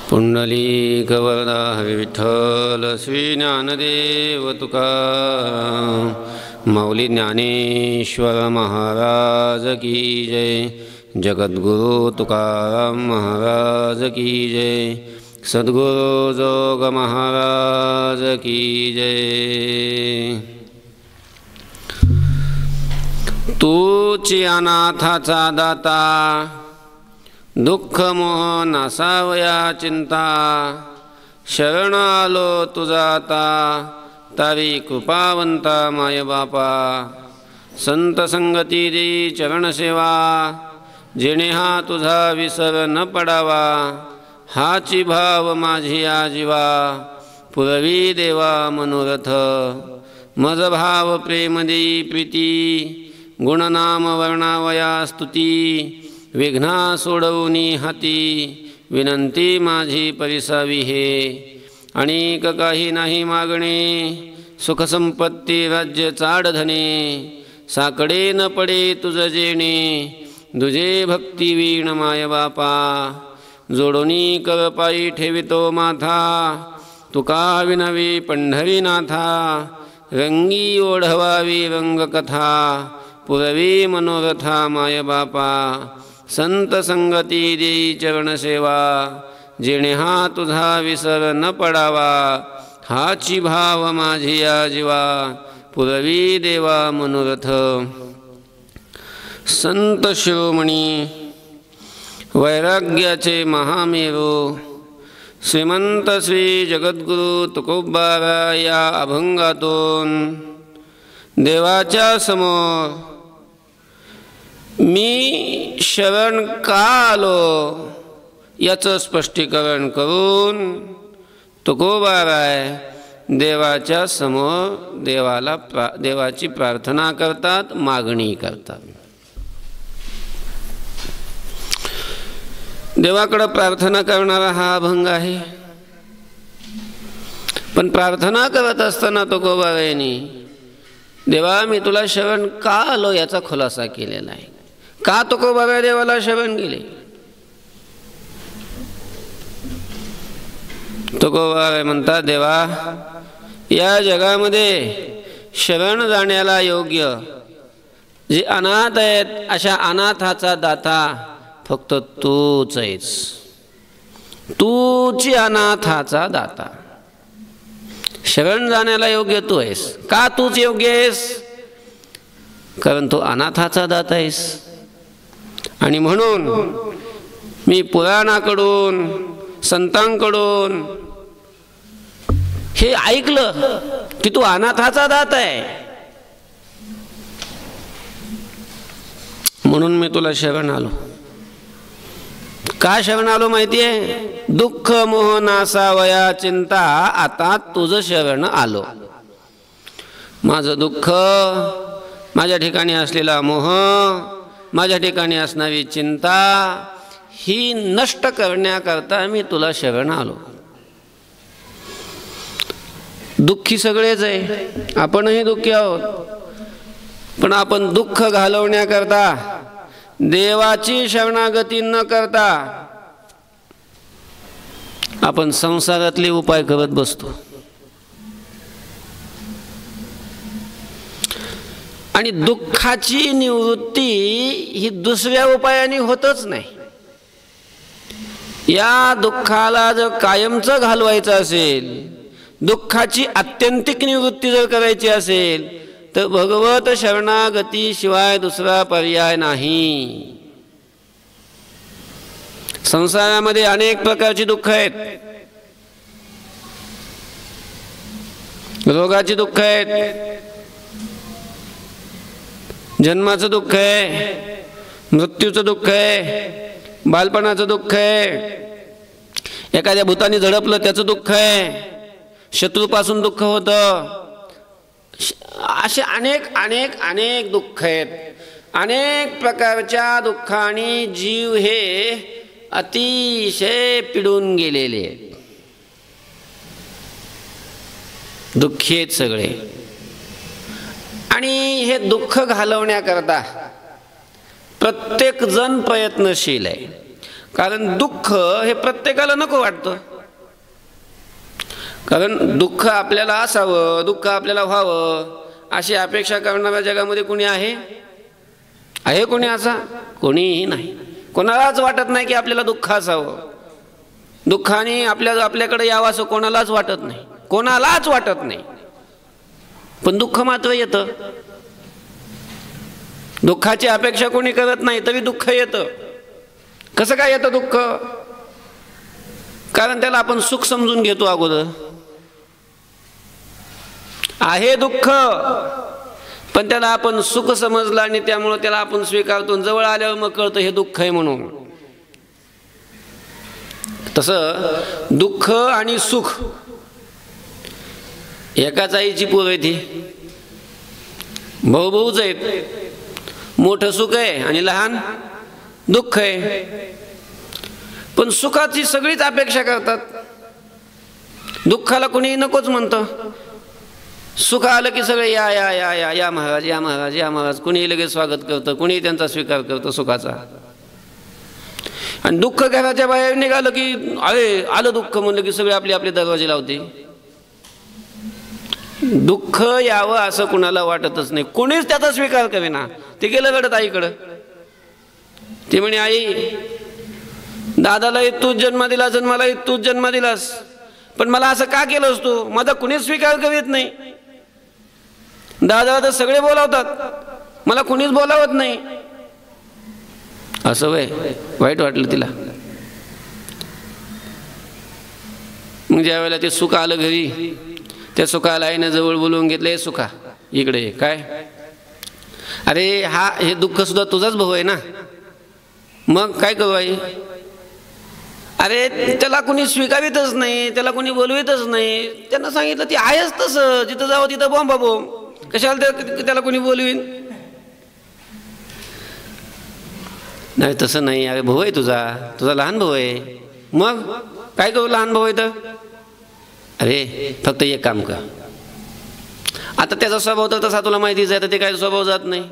पुंडलीकवरदा विठ्ठल श्री ज्ञानदेव तुकाराम माऊली ज्ञानेश्वर महाराज की जय। जगद्गुरु तुकाराम महाराज की जय। सद्गुरु जोग महाराज की जय। तूची अनाथाचा दाता, दुःख मोह नासावया चिंता, शरण आलो तुझा आता, तारी कृपावंता माय बापा। संत संगती दे चरण सेवा, जेणे हा तुझा विसर न पडावा, हाची भाव माझी आजीवा। पुरवी देवा मनोरथ, मज भाव प्रेम देई प्रीती, गुणनाम वर्णावया स्तुती, विघ्ना सोडवुनी हाती, विनंती माझी परिसावी हे। अनेक काही नाही मागणे, सुखसंपत्ती राज्य चाडधने, साकडे न पडे तुझ जेणे, दुजे भक्ती वीण माय बापा। जोडोनी कर पायी ठेवितो माथा, तुका विनवी पंढरीनाथा, रंगी ओढवावी रंगकथा, पुरवी मनोरथा माय बापा। संत संगती देई चरण सेवा, जेणे हा तुझा विसर न पडावा, हाची भाव माझी आजीवा। पुरवी देवा मनोरथ। संत शिरोमणी वैराग्याचे महामेरू, श्रीमंत श्री जगद्गुरु तुकोबारा या अभंगातून देवाच्या समोर मी शरण का आलो याचं स्पष्टीकरण करून तुकोबाराय देवाच्या समोर देवाची प्रार्थना करतात, मागणी करतात। देवाकडे प्रार्थना करणारा हा अभंग आहे। पण प्रार्थना करत असताना तुकोबारायांनी देवा मी तुला शरण का आलो याचा खुलासा केलेला आहे। का तुकोबारा देवाला शरण गेले? तुकोबारा म्हणतात देवा या जगामध्ये शरण जाण्याला योग्य जे अनाथ आहेत अशा अनाथाचा दाता फक्त तूच आहेस। तूची अनाथाचा दाता, शरण जाण्याला योग्य तू आहेस। का तूच योग्य आहेस? कारण तू अनाथाचा दाता आहेस। आणि म्हणून मी पुराणाकडून संतांकडून हे ऐकलं की तू अनाथाचा दाता आहे, म्हणून मी तुला शरण आलो। का शरण आलो माहिती आहे? दुःख मोह नासावया चिंता, आता तुझं शरण आलो। माझं दुःख, माझ्या ठिकाणी असलेला मोह, माझ्या ठिकाणी असणारी चिंता ही नष्ट करण्याकरता मी तुला शरण आलो। दुःखी सगळेच आहे, आपणही दुःखी आहोत। पण आपण दुःख घालवण्याकरता देवाची शरणागती न करता आपण संसारातले उपाय करत बसतो। आणि दुःखाची निवृत्ती ही दुसऱ्या उपायाने होतच नाही। या दुःखाला जर कायमचं घालवायचं असेल, दुःखाची आत्यंतिक निवृत्ती जर करायची असेल तर भगवत शरणागती शिवाय दुसरा पर्याय नाही। संसारामध्ये अनेक प्रकारची दुःख आहेत। रोगाची दुःख आहेत, जन्माचं दुःख आहे, मृत्यूचं दुःख आहे, बालपणाचं दुःख आहे, एखाद्या भूताने झडपलं त्याचं दुःख आहे, शत्रूपासून दुःख होतं। असे अनेक अनेक अनेक दुःख आहेत। अनेक प्रकारच्या दुःखाने जीव हे अतिशय पिडून गेलेले आहेत, दुःखी आहेत सगळे। आणि हे दुःख घालवण्याकरता प्रत्येक जण प्रयत्नशील आहे। कारण दुःख हे प्रत्येकाला नको वाटतं. कारण दुःख आपल्याला असावं, दुःख आपल्याला व्हावं अशी अपेक्षा करणाऱ्या जगामध्ये कोणी आहे? आहे कोणी असा? कोणीही नाही. कोणालाच वाटत नाही की आपल्याला दुःख असावं, दुःखाने आपल्याकडे यावं असं कोणालाच वाटत नाही, कोणालाच वाटत नाही. पण दुःख मात्र येतं. दुःखाची अपेक्षा कोणी करत नाही तरी दुःख येतं. कसं काय येतं दुःख? कारण त्याला आपण सुख समजून घेतो अगोदर. आहे दुःख पण त्याला आपण सुख समजलं आणि त्यामुळे त्याला आपण स्वीकारतो. जवळ आल्यावर मग कळतं हे दुःख आहे म्हणून. तसं दुःख आणि सुख एकाच आईची पोरं आहे. ती भाऊच आहेत. मोठं सुख आहे आणि लहान दुःख आहे. पण सुखाची सगळीच अपेक्षा करतात, दुःखाला कोणी नकोच म्हणतं. सुख आलं की सगळे या या या या या महाराज, या महाराज, या महाराज. कुणी लगेच स्वागत करतं, कुणी त्यांचा स्वीकार करतं सुखाचा. आणि दुःख घराच्या बाहेर निघालं की अरे आलं दुःख म्हणलं की सगळे आपले आपले दरवाजे लावते. दुःख यावं असं कुणाला वाटतच नाही, कोणीच त्याचा स्वीकार करेना. ते गेलं घडत आईकडं. ते म्हणे आई दादाला तूच जन्म दिला, जन्माला तूच जन्म दिलास, पण मला असं का केलंस तू? माझा कुणीच स्वीकार करीत नाही. दादा तर सगळे बोलावतात, मला कुणीच बोलावत नाही. असं वाईट वाटलं तिला. मग ज्या वेळेला ते सुख आलं घरी, त्या सुखाला आईनं जवळ बोलवून घेतलं. हे सुखा इकडे काय? अरे हे दुःख सुद्धा तुझाच भाऊ आहे ना, मग काय करू आई? अरे त्याला कोणी स्वीकारितच नाही, त्याला कोणी बोलवितच नाही. त्यांना सांगितलं ती आहेच तसं, जिथं जावं तिथं बॉम्बा बोंब, कशाला त्याला कोणी बोलवीन? नाही तसं नाही. अरे भाऊ आहे तुझा लहान भाऊ आहे. मग काय करू? लहान भाऊ आहे तर अरे फक्त एक काम कर. आता त्याचा स्वभाव तर तसा तुला माहितीच आहे, तर ते काय स्वभाव जात नाही.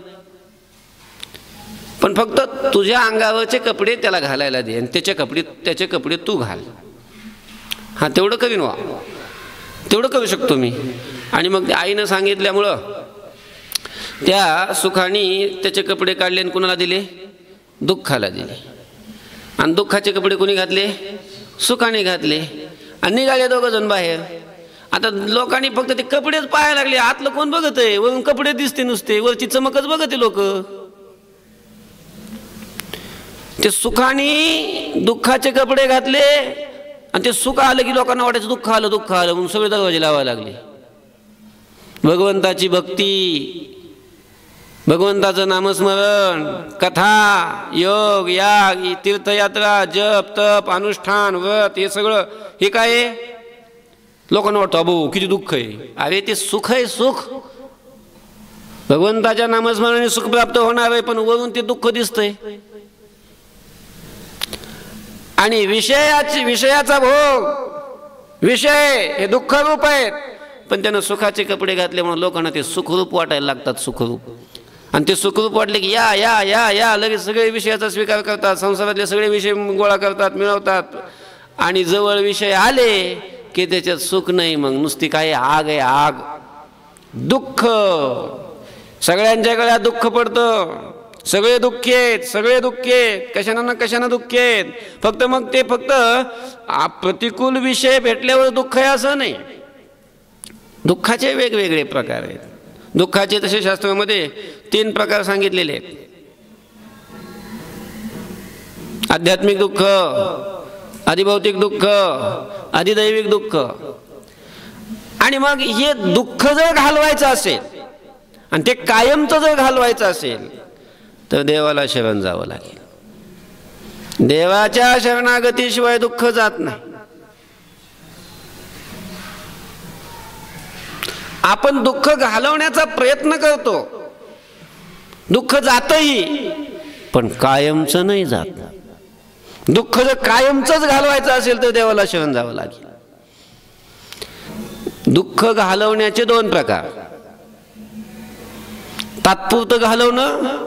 पण फक्त तुझ्या अंगावरचे कपडे त्याला घालायला दे आणि त्याचे कपडे तू घाल. हा तेवढं करीन वा, तेवढं करू शकतो मी. आणि मग आईनं सांगितल्यामुळं त्या सुखाने त्याचे कपडे काढले आणि कुणाला दिले? दुःखाला दिले. आणि दुःखाचे कपडे कोणी घातले? सुखाने घातले. आणि निघाले दोघं जण बाहेर. आता लोकांनी फक्त ते कपडेच पाहायला लागले, आतलं कोण बघत आहे? वरून कपडे दिसते नुसते, वरची चमकच बघते लोक. ते सुखाने दुःखाचे कपडे घातले आणि ते सुख आलं की लोकांना वाटायचं दुःख आलं म्हणून सगळे दरवाजे लावायला लागले. भगवंताची भक्ती, भगवंताचं नामस्मरण, कथा, योग, याग, तीर्थयात्रा, जप, तप, अनुष्ठान, व्रत, हे सगळं हे काय आहे? लोकांना वाटतं अबो किती दुःख आहे. अरे ते सुख आहे, सुख. भगवंताच्या नामस्मरणाने सुख प्राप्त होणार आहे, पण वरून ते दुःख दिसतंय. आणि विषयाचा भोग, विषय हे दुःख रूप आहेत. पण त्यानं सुखाचे कपडे घातले म्हणून लोकांना ते सुखरूप वाटायला लागतात, सुखरूप. आणि ते सुखरूप वाटले की या या या या लगेच सगळे विषयाचा स्वीकार करतात, संसारातले सगळे विषय गोळा करतात, मिळवतात. आणि जवळ विषय आले की त्याच्यात सुख नाही, मग नुसती काय आग आहे, आग. दुःख, सगळ्यांच्या गळ्यात दुःख पडतं. सगळे दुःखी आहेत, सगळे दुःखी आहेत, कशानं ना कशानं दुःखी आहेत. फक्त प्रतिकूल विषय भेटल्यावर दुःख आहे असं नाही. दुःखाचे वेगवेगळे प्रकार आहेत. दुःखाचे तसे शास्त्रामध्ये 3 प्रकार सांगितलेले आहेत. आध्यात्मिक दुःख, अधिभौतिक दुःख, अधिदैविक दुःख. आणि मग हे दुःख जर घालवायचं असेल आणि ते कायमचं जर घालवायचं असेल तर देवाला शरण जावं लागेल. देवाच्या शरणागतीशिवाय दुःख जात नाही. आपण दुःख घालवण्याचा प्रयत्न करतो, दुःख जातही, पण कायमचं नाही जात. दुःख जर कायमचंच घालवायचं असेल तर देवाला शरण जावं लागेल. दुःख घालवण्याचे 2 प्रकार, तात्पुरतं घालवणं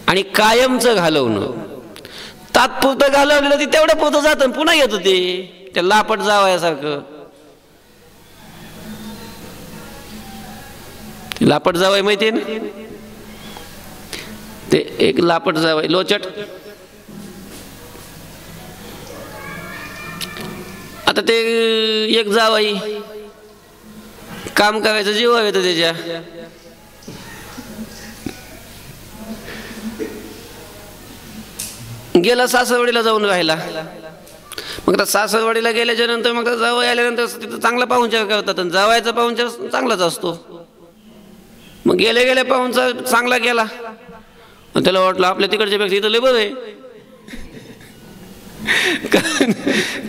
आणि कायमचं घालवणं. तात्पुरतं घालवलेलं ते तेवढ्या पुरतं जातं, पुन्हा येतं ते त्या लापट जावयासारखं. लापट जावय माहितीये ना, ते एक लापट जावय लोचट. आता ते एक जावई काम करायचं जीवा येतं त्याच्या, गेला सासरवाडीला जाऊन राहिला. मग आता सासरवाडीला गेल्याच्या नंतर मग जावई आल्यानंतर तिथं चांगला पाहुणचार करतात, आणि जावयाचा पाहुणचार चांगलाच असतो. मग गेल्या गेल्या पाहुणचार चांगला केला, त्याला वाटलं आपल्या तिकडच्या पेक्षा इथं लय बरं आहे,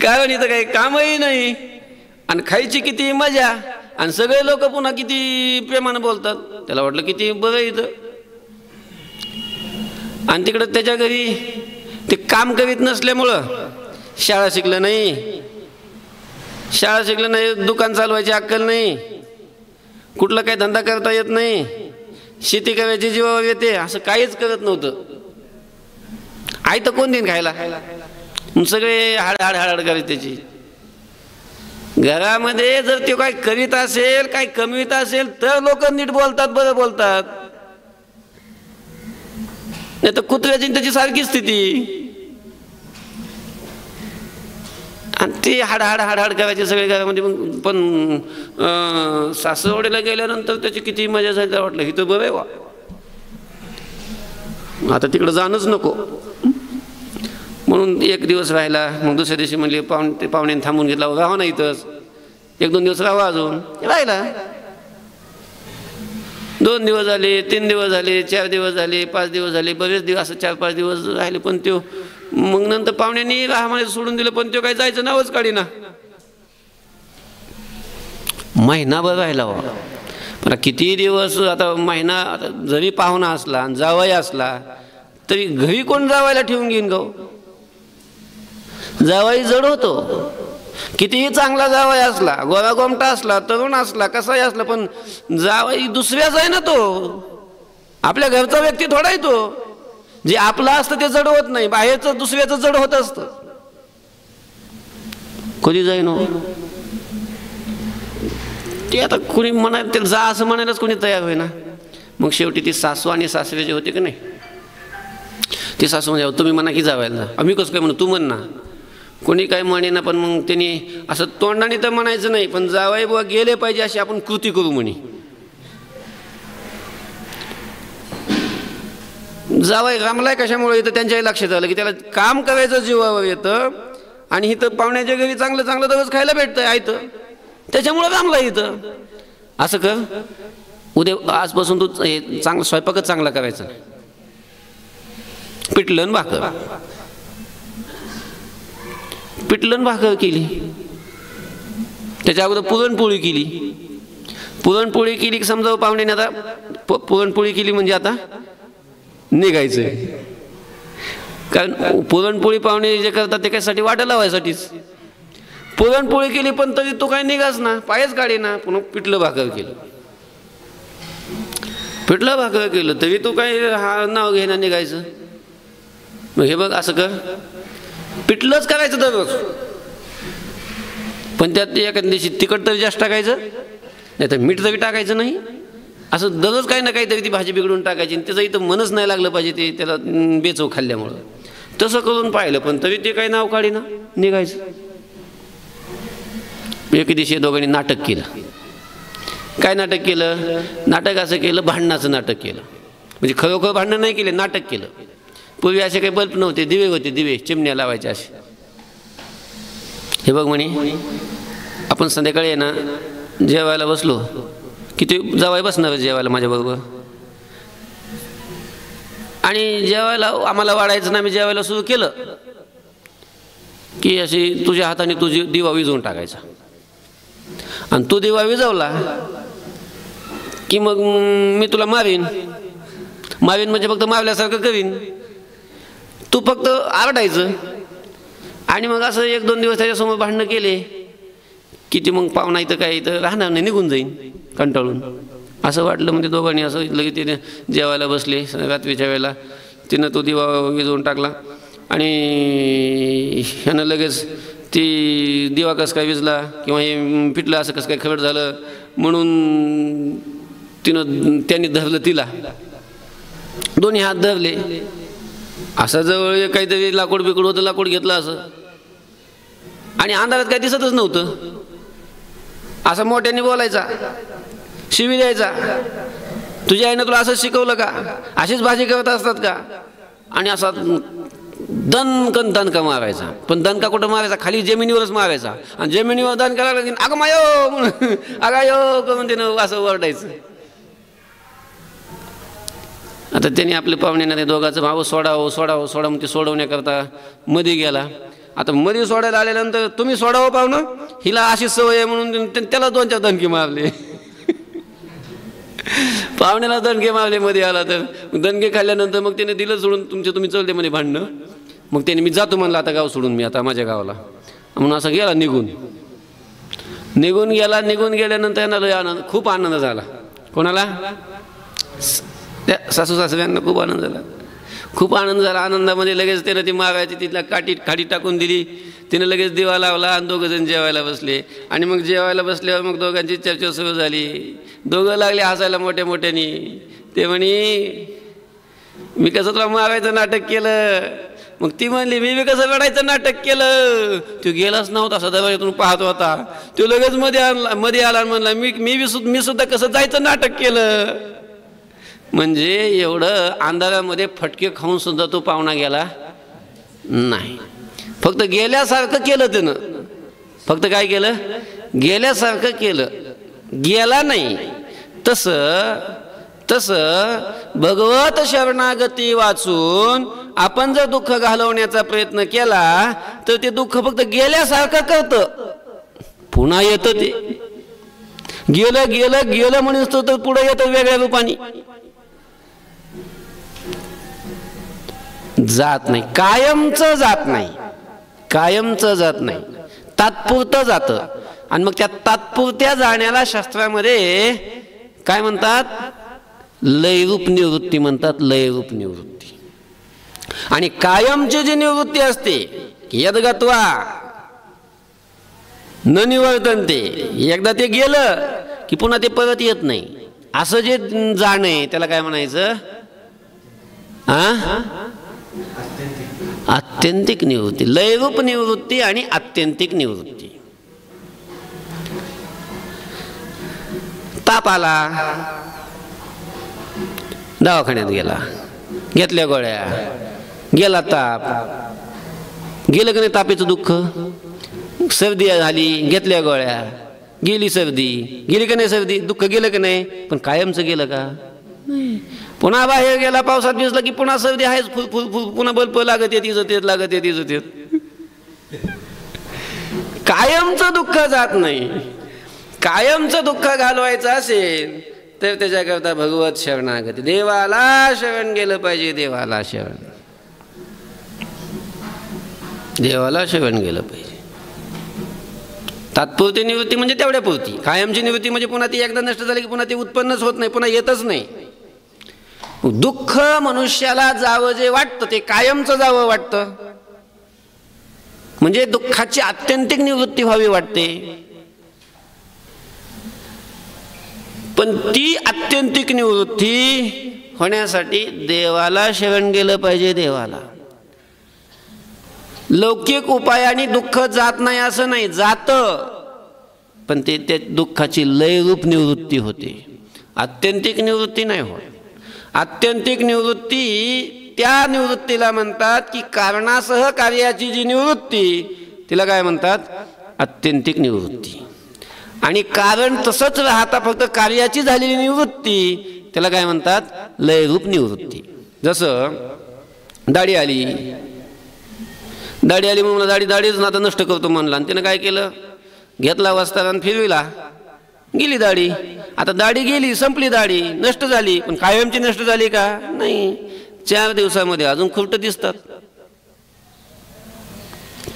कारण इथं काही कामही नाही आणि खायची किती मजा, आणि सगळे लोक पुन्हा किती प्रेमानं बोलतात. त्याला वाटलं किती बरं इथं. आणि तिकडं त्याच्या घरी ते काम करीत नसल्यामुळं शाळा शिकलं नाही, दुकान चालवायची अक्कल नाही, कुठला काही धंदा करता येत नाही, शेती करायची जीवावर येते, असं काहीच करत नव्हतं. आई तर कोण देईन खायला, सगळे हाड हाड हाड करीत त्याची. घरामध्ये जर ते काय करीत असेल, काय कमवीत असेल तर लोक नीट बोलतात, बरं बोलतात, नाही तर कुत्र्याची त्याची सारखी स्थिती. आणि ते हाड हाड हाड हाड करायचे सगळे घरामध्ये. पण सासरवाडीला गेल्यानंतर त्याची किती मजा झाली, तर वाटलं इथं बरं आहे वा, आता तिकडं जाणंच नको. म्हणून एक दिवस राहिला. मग दुसऱ्या दिवशी म्हणले पाहुण्याने थांबून घेतला, राहा ना इथंच, 1-2 दिवस राहा. अजून राहिला. 2 दिवस झाले, 3 दिवस झाले, 4 दिवस झाले, 5 दिवस झाले, बरेच दिवस असं 4-5 दिवस राहिले. पण त्यो मग नंतर पाहुण्याने राहामध्ये सोडून दिलं, पण तो काही जायचं नावच काढीना. महिनाभर राहिला हो. पण किती दिवस, आता महिना, आता जरी पाहुणा असला आणि जावई असला तरी घरी कोण जावायला ठेवून घेईन गाव. जावई जड होतो, कितीही चांगला जावई असला, गोरा गोमटा असला, तरुण असला, कसाही असला, पण जावई दुसऱ्याच आहे ना. तो आपल्या घरचा व्यक्ती थोडा आहे. तो जे आपलं असतं ते जड होत नाही, बाहेरचं दुसऱ्याचं जड होत असतं. कधी जाईन हो ते, आता कोणी म्हणाल ते जा असं म्हणायलाच कोणी तयार होईना. मग शेवटी ती सासू आणि सासरे जे होते की नाही, ती सासू म्हणजे तुम्ही म्हणा की जावायला जा, आम्ही कसं काय म्हणू, तू म्हण ना. कोणी काय म्हणे ना, पण मग त्यांनी असं तोंडाने तर म्हणायचं नाही, पण जावाई बुवा गेले पाहिजे अशी आपण कृती करू म्हणे. जावाई रामलाय कशामुळे येतं, त्यांच्याही लक्षात आलं की त्याला काम करायचं जीवावर येतं, आणि इथं पाहुण्याच्या घरी चांगलं चांगलं दररोज खायला भेटतं आयतं, त्याच्यामुळं रामला येतं. असं कर, उद्या आजपासून तू चांगला स्वयंपाकच चांगला करायचा. पिठलं भाकर केली, त्याच्या अगोदर पुरणपोळी केली की समजा पाहुण्याने आता पुरणपोळी केली म्हणजे आता निघायचंय. कारण पुरणपोळी पाहुणे जे करतात ते कशासाठी, वाटा लावायसाठीच. पुरणपोळी केली पण तरी तो काय निघाच ना, पायच काढे ना. पुन्हा पिठलं भाकर केलं तरी तो काय हा नाव घेणं निघायचं. मग हे बघ, असं कर, पिठलंच करायचं दररोज, पण त्यात एखाद्या दिवशी तिखट तरी जास्त टाकायचं, नाही तर मीठ तरी टाकायचं नाही. असं दररोज काही ना काहीतरी ती भाजी बिघडून टाकायची, आणि त्याचं इथं मनच नाही लागलं पाहिजे ते त्याला बेचव खाल्ल्यामुळं. तसं करून पाहिलं पण तरी ते काही नाव काढी ना, निघायचं. एके दिवशी दोघांनी नाटक केलं. काय नाटक केलं? नाटक असं केलं, भांडणाचं नाटक केलं. म्हणजे खरोखर भांडणं नाही केले, नाटक केलं. पूर्वी असे काही बल्ब नव्हते, दिवे होते, दिवे चिमण्या लावायचे असे. हे बघ म्हणे, आपण संध्याकाळी आहे ना जेवायला बसलो की ते जावाई बसणार जेवायला माझ्याबरोबर, आणि जेवायला आम्हाला वाढायचं ना. मी जेवायला सुरू केलं की अशी तुझ्या हाताने तुझी दिवा विझवून टाकायचा, आणि तू दिवा विझवला की मग मी तुला मारीन म्हणजे फक्त मारल्यासारखं करीन. तू फक्त आरडायचं. आणि मग असं 1-2 दिवस त्याच्यासमोर भांडणं केले की ती मग पाहुणा इथं काय इथं राहणार नाही, निघून जाईन कंटाळून. असं वाटलं. म्हणजे दोघांनी असं लगेच तिने जेवायला बसले. रात्रीच्या वेळेला तिनं तो दिवा विझवून टाकला, आणि ह्यानं लगेच ती दिवा कसं काय विजला किंवा हे पिटलं असं कसं काय खबर झालं म्हणून त्यांनी धरलं तिला, दोन्ही हात धरले. असं जवळ काहीतरी लाकूड बिकूड होतं, लाकूड घेतलं असं आणि अंधारात काही दिसतच नव्हतं. असं मोठ्याने बोलायचा, शिवी द्यायचा, तुझ्या आईनं तुला असंच शिकवलं का, अशीच भाजी करत असतात का, आणि असा दणका मारायचा. पण दणका कुठं मारायचा, खाली जमिनीवरच मारायचा. आणि जमिनीवर दणका लागला की अगं मायो म्हणून अगायो करून त्यानं असं ओरडायचं. आता त्यांनी आपले पाहुण्यांना ते दोघांचं भाऊ सोडावं म्हणून ते सोडवण्याकरता मध्ये गेला. आता मध्ये सोडायला आल्यानंतर तुम्ही सोडावं पाहुणं, हिला अशी सवय आहे म्हणून त्याला 2-4 दणके मारले. पाहुण्याला दणके मारले मध्ये आला तर. दणके खाल्ल्यानंतर मग त्याने दिलं सोडून, तुम्ही चलते म्हणे भांडणं. मग त्याने मी जातो म्हणलं आता गाव सोडून, मी आता माझ्या गावाला म्हणून असं गेला निघून गेला. निघून गेल्यानंतर यांना खूप आनंद झाला. कोणाला? त्या सासू सासऱ्यांना खूप आनंद झाला. आनंदामध्ये लगेच त्यानं ती मागायची तिथला खाडी टाकून दिली. तिनं लगेच दिवा लावला आणि दोघंजण जेवायला बसले. आणि मग जेवायला बसल्यावर मग दोघांची चर्चा सुरू झाली. दोघं लागले हसायला मोठ्याने. ते म्हणे मी कसं तुला मागायचं नाटक केलं. मग ती म्हणली मी कसं रडायचं नाटक केलं. तो गेलाच नव्हता, सदाबाईतून पाहत होता. तो लगेच मध्ये आला आणि म्हणला मी सुद्धा कसं जायचं नाटक केलं. म्हणजे एवढं अंधारामध्ये फटके खाऊन सुद्धा तो पाहुणा गेला नाही. फक्त गेल्यासारखं केलं त्यानं. फक्त काय केलं? गेल्यासारखं केलं, गेला नाही. तसं भगवत शरणागती वाचून आपण जर दुःख घालवण्याचा प्रयत्न केला तर ते दुःख फक्त गेल्यासारखं करतं, पुन्हा येतं. ते गेलं म्हणून तर पुढे येतं वेगळ्या रूपाने. जात नाही, कायमचं जात नाही, तात्पुरतं जातं. आणि मग त्या तात्पुरत्या जाण्याला शास्त्रामध्ये काय म्हणतात? लयरूप निवृत्ती म्हणतात. लयरूप निवृत्ती. आणि कायमची जी निवृत्ती असते, यद्गत्वा न निवर्तन्ते, एकदा ते गेलं की पुन्हा ते परत येत नाही, असं जे जाणे त्याला काय म्हणायचं? आत्यंतिक निवृत्ती. लयरूप निवृत्ती आणि आत्यंतिक निवृत्ती. ताप आला, दवाखान्यात गेला, घेतल्या गोळ्या, गेला ताप, गेलं की नाही तापेचं दुःख. सर्दी झाली, घेतल्या गोळ्या, गेली सर्दी, गेली का नाही सर्दी, दुःख गेलं की नाही. पण कायमचं गेलं का? पुन्हा बाहेर गेला, पावसात भिजला की पुन्हा सर्दी आहेच, पुन्हा बल्ब लागत येत. कायमचं दुःख जात नाही. कायमचं दुःख घालवायचं असेल तर त्याच्याकरता भगवत शरणागती, देवाला शरण गेलं पाहिजे. देवाला शरण गेलं पाहिजे. तात्पुरती निवृत्ती म्हणजे तेवढ्या पुरती. कायमची निवृत्ती म्हणजे पुन्हा ती एकदा नष्ट झाली की पुन्हा ती उत्पन्नच होत नाही, पुन्हा येतच नाही. दुःख मनुष्याला जावं जे वाटतं ते कायमचं जावं वाटतं. म्हणजे दुःखाची आत्यंतिक निवृत्ती व्हावी वाटते. पण ती आत्यंतिक निवृत्ती होण्यासाठी देवाला शरण गेलं पाहिजे. देवाला. लौकिक उपायाने दुःख जात नाही असं नाही, जातं, पण ते त्या दुःखाची लयरूप निवृत्ती होते, आत्यंतिक निवृत्ती नाही होत. आत्यंतिक निवृत्ती त्या निवृत्तीला म्हणतात की कारणासह कार्याची जी निवृत्ती तिला काय म्हणतात? आत्यंतिक निवृत्ती. आणि कारण तसंच राहता फक्त कार्याची झालेली निवृत्ती त्याला काय म्हणतात? लयरूप निवृत्ती. जसं दाढी आली म्हणून दाढीच नाता नष्ट करतो म्हणला, आणि त्यानं काय केलं? घेतला वस्तार आणि फिरविला, गेली दाढी. आता दाढी गेली, संपली, दाढी नष्ट झाली, पण कायमची नष्ट झाली का? नाही. 4 दिवसामध्ये अजून खुरट दिसतात,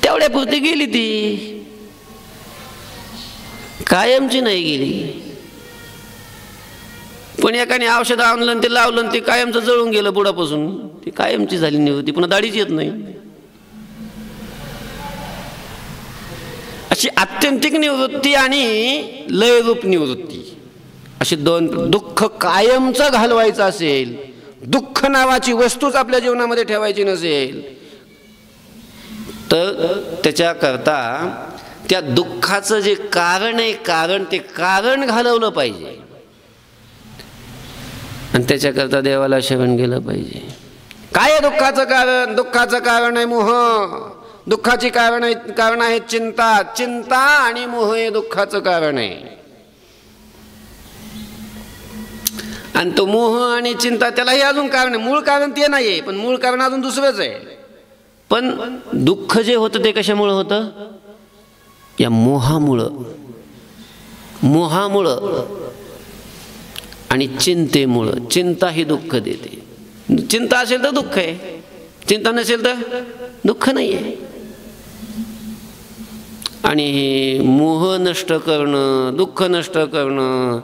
तेवढ्या पुरती गेली, ती कायमची नाही गेली. पण एकाने औषध आणलं ते लावलं, ते कायमचं जळून गेलं बुडापासून, ती कायमची झाली निवृत्ती, पुन्हा दाढीच येत नाही. अशी आत्यंतिक निवृत्ती आणि लयरूप निवृत्ती अशी दोन. दुःख कायमचं घालवायचं असेल, दुःख नावाची वस्तूच आपल्या जीवनामध्ये ठेवायची नसेल, तर त्याच्याकरता त्या दुःखाचं जे कारण आहे, ते कारण घालवलं पाहिजे आणि त्याच्याकरता देवाला शरण गेलं पाहिजे. काय आहे दुःखाचं कारण? दुःखाचं कारण आहे मोह. दुःखाची कारण आहे चिंता. चिंता आणि मोह हे दुःखाचं कारण आहे. आणि तो मोह आणि चिंता त्यालाही अजून कारण आहे. मूळ कारण ते नाही आहे, पण मूळ कारण अजून दुसरंच आहे. पण दुःख जे होतं ते कशामुळं होतं? या मोहामुळं आणि चिंतेमुळं. चिंता ही दुःख देते. चिंता असेल तर दुःख आहे, चिंता नसेल तर दुःख नाही आहे. आणि मोह नष्ट करणं, दुःख नष्ट करणं,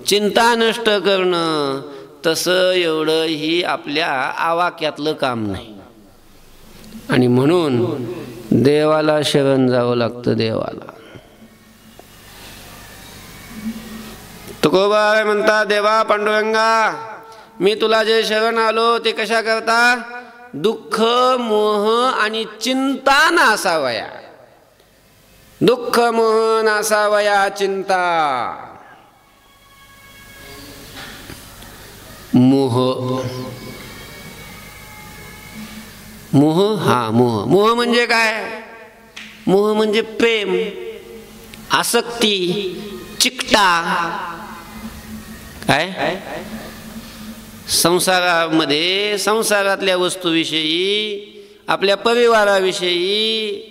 चिंता नष्ट करणं, तसं एवढं ही आपल्या आवाक्यातलं काम नाही. आणि म्हणून देवाला शरण जावं लागतं. देवाला तुकोबा म्हणता, देवा पांडुरंगा, मी तुला जे शरण आलो ते कशा करता? दुःख, मोह आणि चिंता नासावया. दुःख, मोह नासावया, चिंता. मोह म्हणजे काय? मोह म्हणजे प्रेम, आसक्ती, चिकटा. काय? संसारामध्ये, संसारातल्या वस्तूविषयी, आपल्या परिवाराविषयी,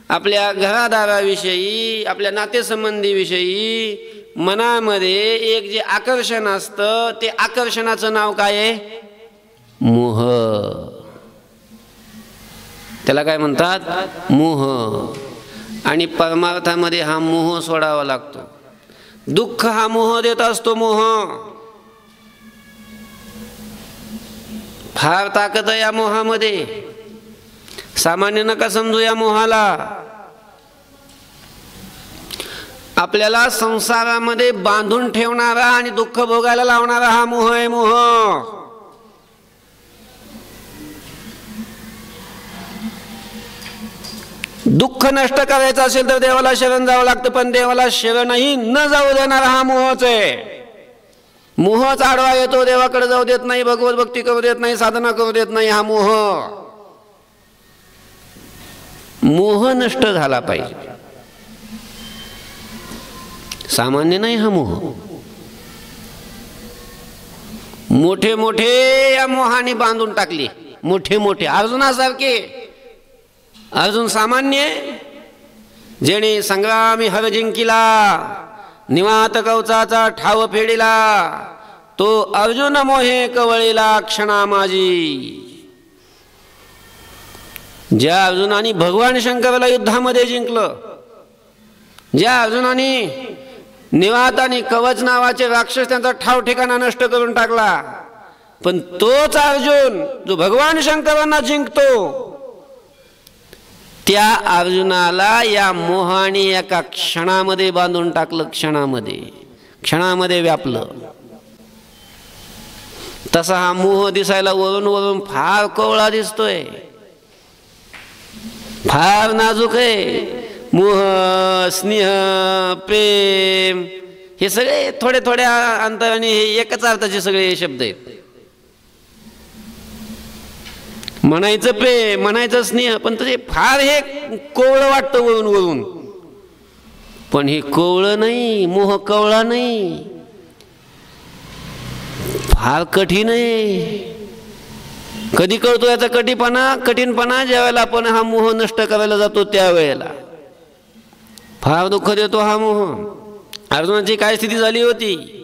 आपल्या घरादाराविषयी, आपल्या नातेसंबंधीविषयी मनामध्ये एक जे आकर्षण असतं, ते आकर्षणाचं नाव काय आहे? मोह. त्याला काय म्हणतात? मोह. आणि परमार्थामध्ये हा मोह सोडावा लागतो. दुःख हा मोह देत असतो. मोह फार ताकद आहे या मोहामध्ये. सामान्य नका समजू या मोहाला. आपल्याला संसारामध्ये बांधून ठेवणारा आणि दुःख भोगायला लावणारा हा मोह आहे. मोह दुःख नष्ट करायचं असेल तर देवाला शरण जावं लागतं. पण देवाला शरणही न जाऊ देणारा हा मोहच आहे. मोहच आडवा येतो, देवाकडे जाऊ देत नाही, भगवत भक्ती करू देत नाही, साधना करू देत नाही. हा मोह नष्ट झाला पाहिजे. सामान्य नाही हा मोह. मोठे मोठे या मोहाने बांधून टाकले. मोठे अर्जुनासारखे. अर्जुन सामान्य, जेणे संग्रामी हर जिंकिला, निवात कवचाचा ठाव फेडिला, तो अर्जुन मोहे कवळीला क्षणा माझी. ज्या अर्जुनाने भगवान शंकराला युद्धामध्ये जिंकलं, ज्या अर्जुनाने निवात आणि कवच नावाचे राक्षस त्यांचा ठाव ठिकाणा नष्ट करून टाकला, पण तोच अर्जुन जो भगवान शंकरांना जिंकतो, त्या अर्जुनाला या मोहाने एका क्षणामध्ये बांधून टाकलं. क्षणामध्ये व्यापलं. तसा हा मोह दिसायला वरून फार कोवळा दिसतोय, फार नाजूक आहे. मोह, स्नेह, प्रेम हे सगळे थोड्या अंतराने एकच अर्थाचे सगळे शब्द आहेत. म्हणायचं प्रेम, म्हणायचं स्नेह, पण ते फार हे कोवळं वाटतं वरून. पण हे कोवळं नाही, मोह कोवळा नाही, फार कठीण आहे. कधी कळतो याचा कठीणपणा? ज्यावेळेला आपण हा मोह नष्ट करायला जातो त्यावेळेला फार दुःख देतो हा मोह. अर्जुनाची काय स्थिती झाली होती?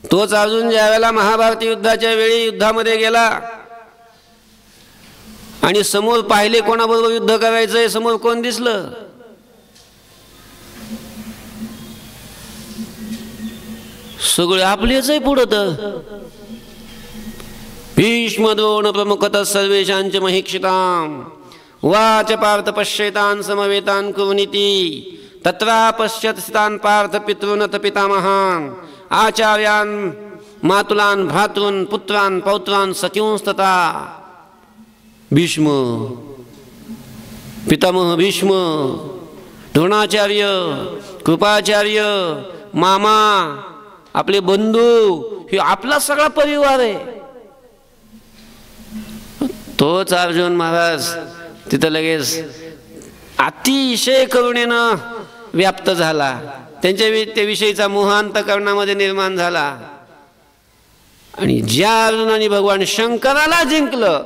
तोच अर्जुन ज्यावेळेला महाभारत युद्धाच्या वेळी युद्धामध्ये गेला आणि समोर पाहिले कोणाबरोबर युद्ध करायचंय, समोर कोण दिसलं? सगळे आपलेच आहे पुढं. तर भीष्म द्रोण प्रमुखतः सर्वेशांच महिक्षिताम वाच पार्थ पश्येतान् समवेतान् कुर्वन्निति तत्रा पश्यत स्थितान् पार्थ पितॄनथ पितामहान् आचार्यान् मातुलान् भ्रातॄन् पुत्रान् पौत्रान् सख्यूंस्तथा भीष्म, पितामह भीष्म, द्रोणाचार्य, कृपाचार्य, मामा, आपले बंधू, हे आपला सगळा परिवार आहे. तोच अर्जुन महाराज तिथं लगेच अतिशय करुणेनं व्याप्त झाला. त्याविषयीचा मोह अंतःकरणामध्ये निर्माण झाला. आणि ज्या अर्जुनाने भगवान शंकराला जिंकलं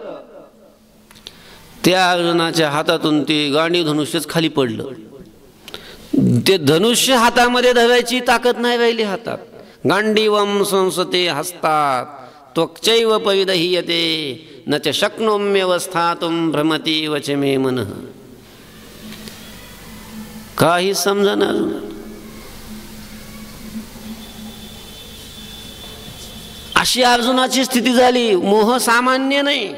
त्या अर्जुनाच्या हातातून ते गांडीव धनुष्यच खाली पडलं. ते धनुष्य हातामध्ये धरायची ताकद नाही राहिली हातात. गांडीवम संसते हस्तात त्वक्चैव परिदह्यते न च शक्नोम्यवस्थातुं भ्रमति वच मे मनः. काही समजणार. अशी अर्जुनाची स्थिती झाली. मोह सामान्य नाही.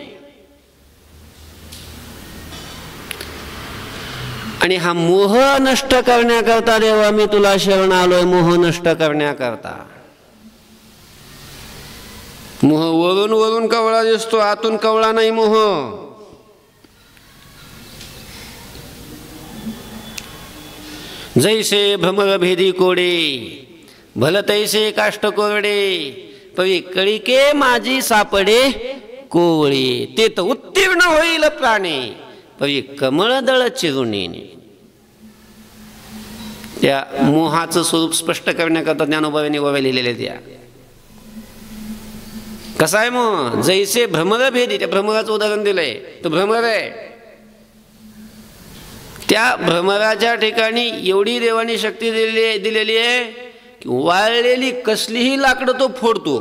आणि हा मोह नष्ट करण्याकरता देवा मी तुला शरण आलोय. मोह नष्ट करण्याकरता. मोह वरून वरून कवळा दिसतो, आतून कवळा नाही मोह. जैसे भ्रमरभेदी कोडे भल तैसे काष्ट कोरडे पवी कळिके माझी सापडे कोवळे ते तर उत्तीर्ण होईल प्राणे पवी कमळदळ चिरुणे. त्या मोहाचं स्वरूप स्पष्ट करण्याकरता ज्ञानोबांनी गोव्या लिहिलेल्या त्या. कसा आहे मोह? जैसे भ्रमरभेदी, त्या भ्रमराचं उदाहरण दिलंय. तो भ्रमर आहे. त्या भ्रमराच्या ठिकाणी एवढी देवानी शक्ती दिलेली आहे की वाळलेली कसलीही लाकडं तो फोडतो.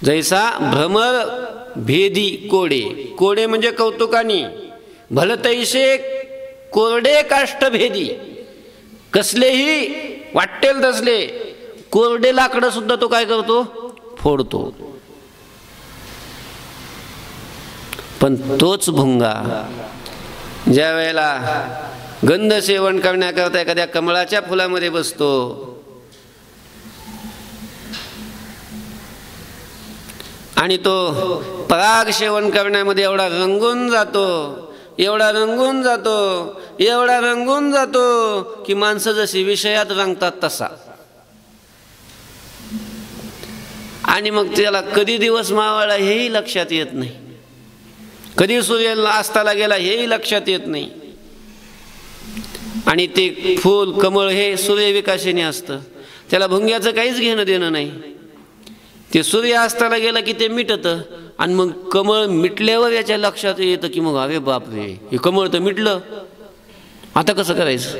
जैसा भ्रमर भेदी कोडे, कोडे म्हणजे कौतुकानी, भल तैसे कोरडे काष्टभेदी, कसलेही वाटेल तसले कोरडे लाकडं सुद्धा तो काय करतो? फोडतो. पण तोच भुंगा ज्या वेळेला गंध सेवन करण्याकरता एखाद्या कमळाच्या फुलामध्ये बसतो, आणि तो पराग सेवन करण्यामध्ये एवढा रंगून जातो, एवढा रंगून जातो, एवढा रंगून जातो की माणसं जशी विषयात रंगतात तसा. आणि मग त्याला कधी दिवस मावळला हेही लक्षात येत नाही, कधी सूर्य अस्ताला गेला हेही लक्षात येत नाही. आणि ते फूल कमळ हे सूर्यविकाशाने असतं, त्याला भुंग्याचं काहीच घेणं देणं नाही. ते सूर्य अस्ताला गेला की ते मिटतं. आणि मग कमळ मिटल्यावर याच्या लक्षात येतं की मग अरे बापरे, हे कमळ तर मिटलं, आता कसं करायचं?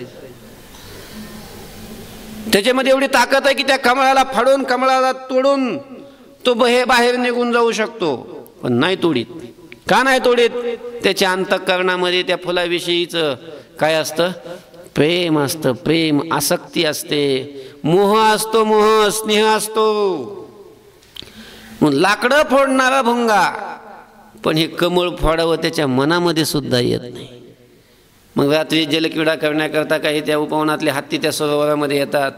त्याच्यामध्ये एवढी ताकद आहे की त्या कमळाला फाडून, कमळाला तोडून तो बाहेर निघून जाऊ शकतो. पण नाही तोडीत. का नाही तोडीत? त्याच्या अंतःकरणामध्ये त्या फुलाविषयीचं काय असतं? प्रेम असतं, प्रेम, आसक्ती असते, मोह असतो, मोह, स्नेह असतो. लाकडं फोडणारा भुंगा, पण हे कमळ फोडावं त्याच्या मनामध्ये सुद्धा येत नाही. मग रात्री जलक्रीडा करण्याकरता काही त्या उपवनातले हत्ती त्या सरोवरामध्ये येतात,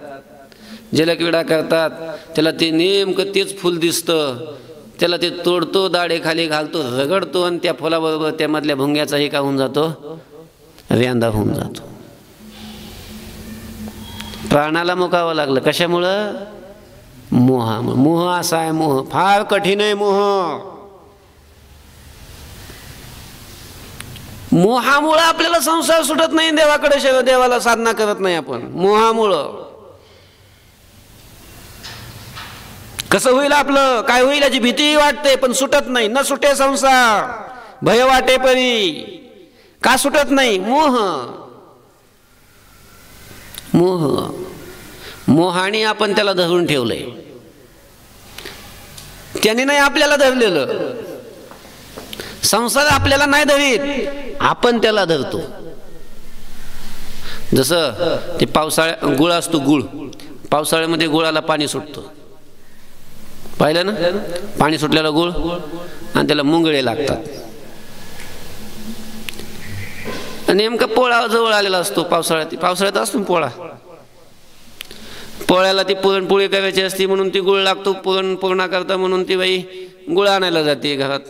जलक्रीडा करतात. त्याला ते नेमकं तेच फुल दिसतं, त्याला ते तोडतो, दाढे खाली घालतो, रगडतो, आणि त्या फुलाबरोबर त्यामधल्या भुंग्याचाही का होऊन जातो? व्यांदा होऊन जातो. प्राणाला मुकावं लागलं. कशामुळं? मोहामुळे. मोह असा आहे, मोह फार कठीण आहे. मोहामुळं आपल्याला संसार सुटत नाही. देवाकडे देवाला साधना करत नाही आपण मोहामुळं. कसं होईल आपलं, काय होईल याची भीती वाटते, पण सुटत नाही. न सुटे संसार भय वाटे परी. का सुटत नाही? मोह. मोह, मोहाने आपण त्याला धरून ठेवलंय. त्याने नाही आपल्याला धरलेलं. संसार आपल्याला नाही धरीत, आपण त्याला धरतो. जसं ते गुळ असतो, गुळ पावसाळ्यामध्ये गुळाला पाणी सुटतं, पाहिलं ना? पाणी सुटलेला गुळ, आणि त्याला मुंगळे लागतात. नेमका पोळा जवळ आलेला असतो. पावसाळ्यात असतो पोळा. पोळ्याला ती पुरणपोळी करायची असते म्हणून ती गुळ लागतो. पुरणा करता म्हणून ती बाई गुळ आणायला जाते घरात.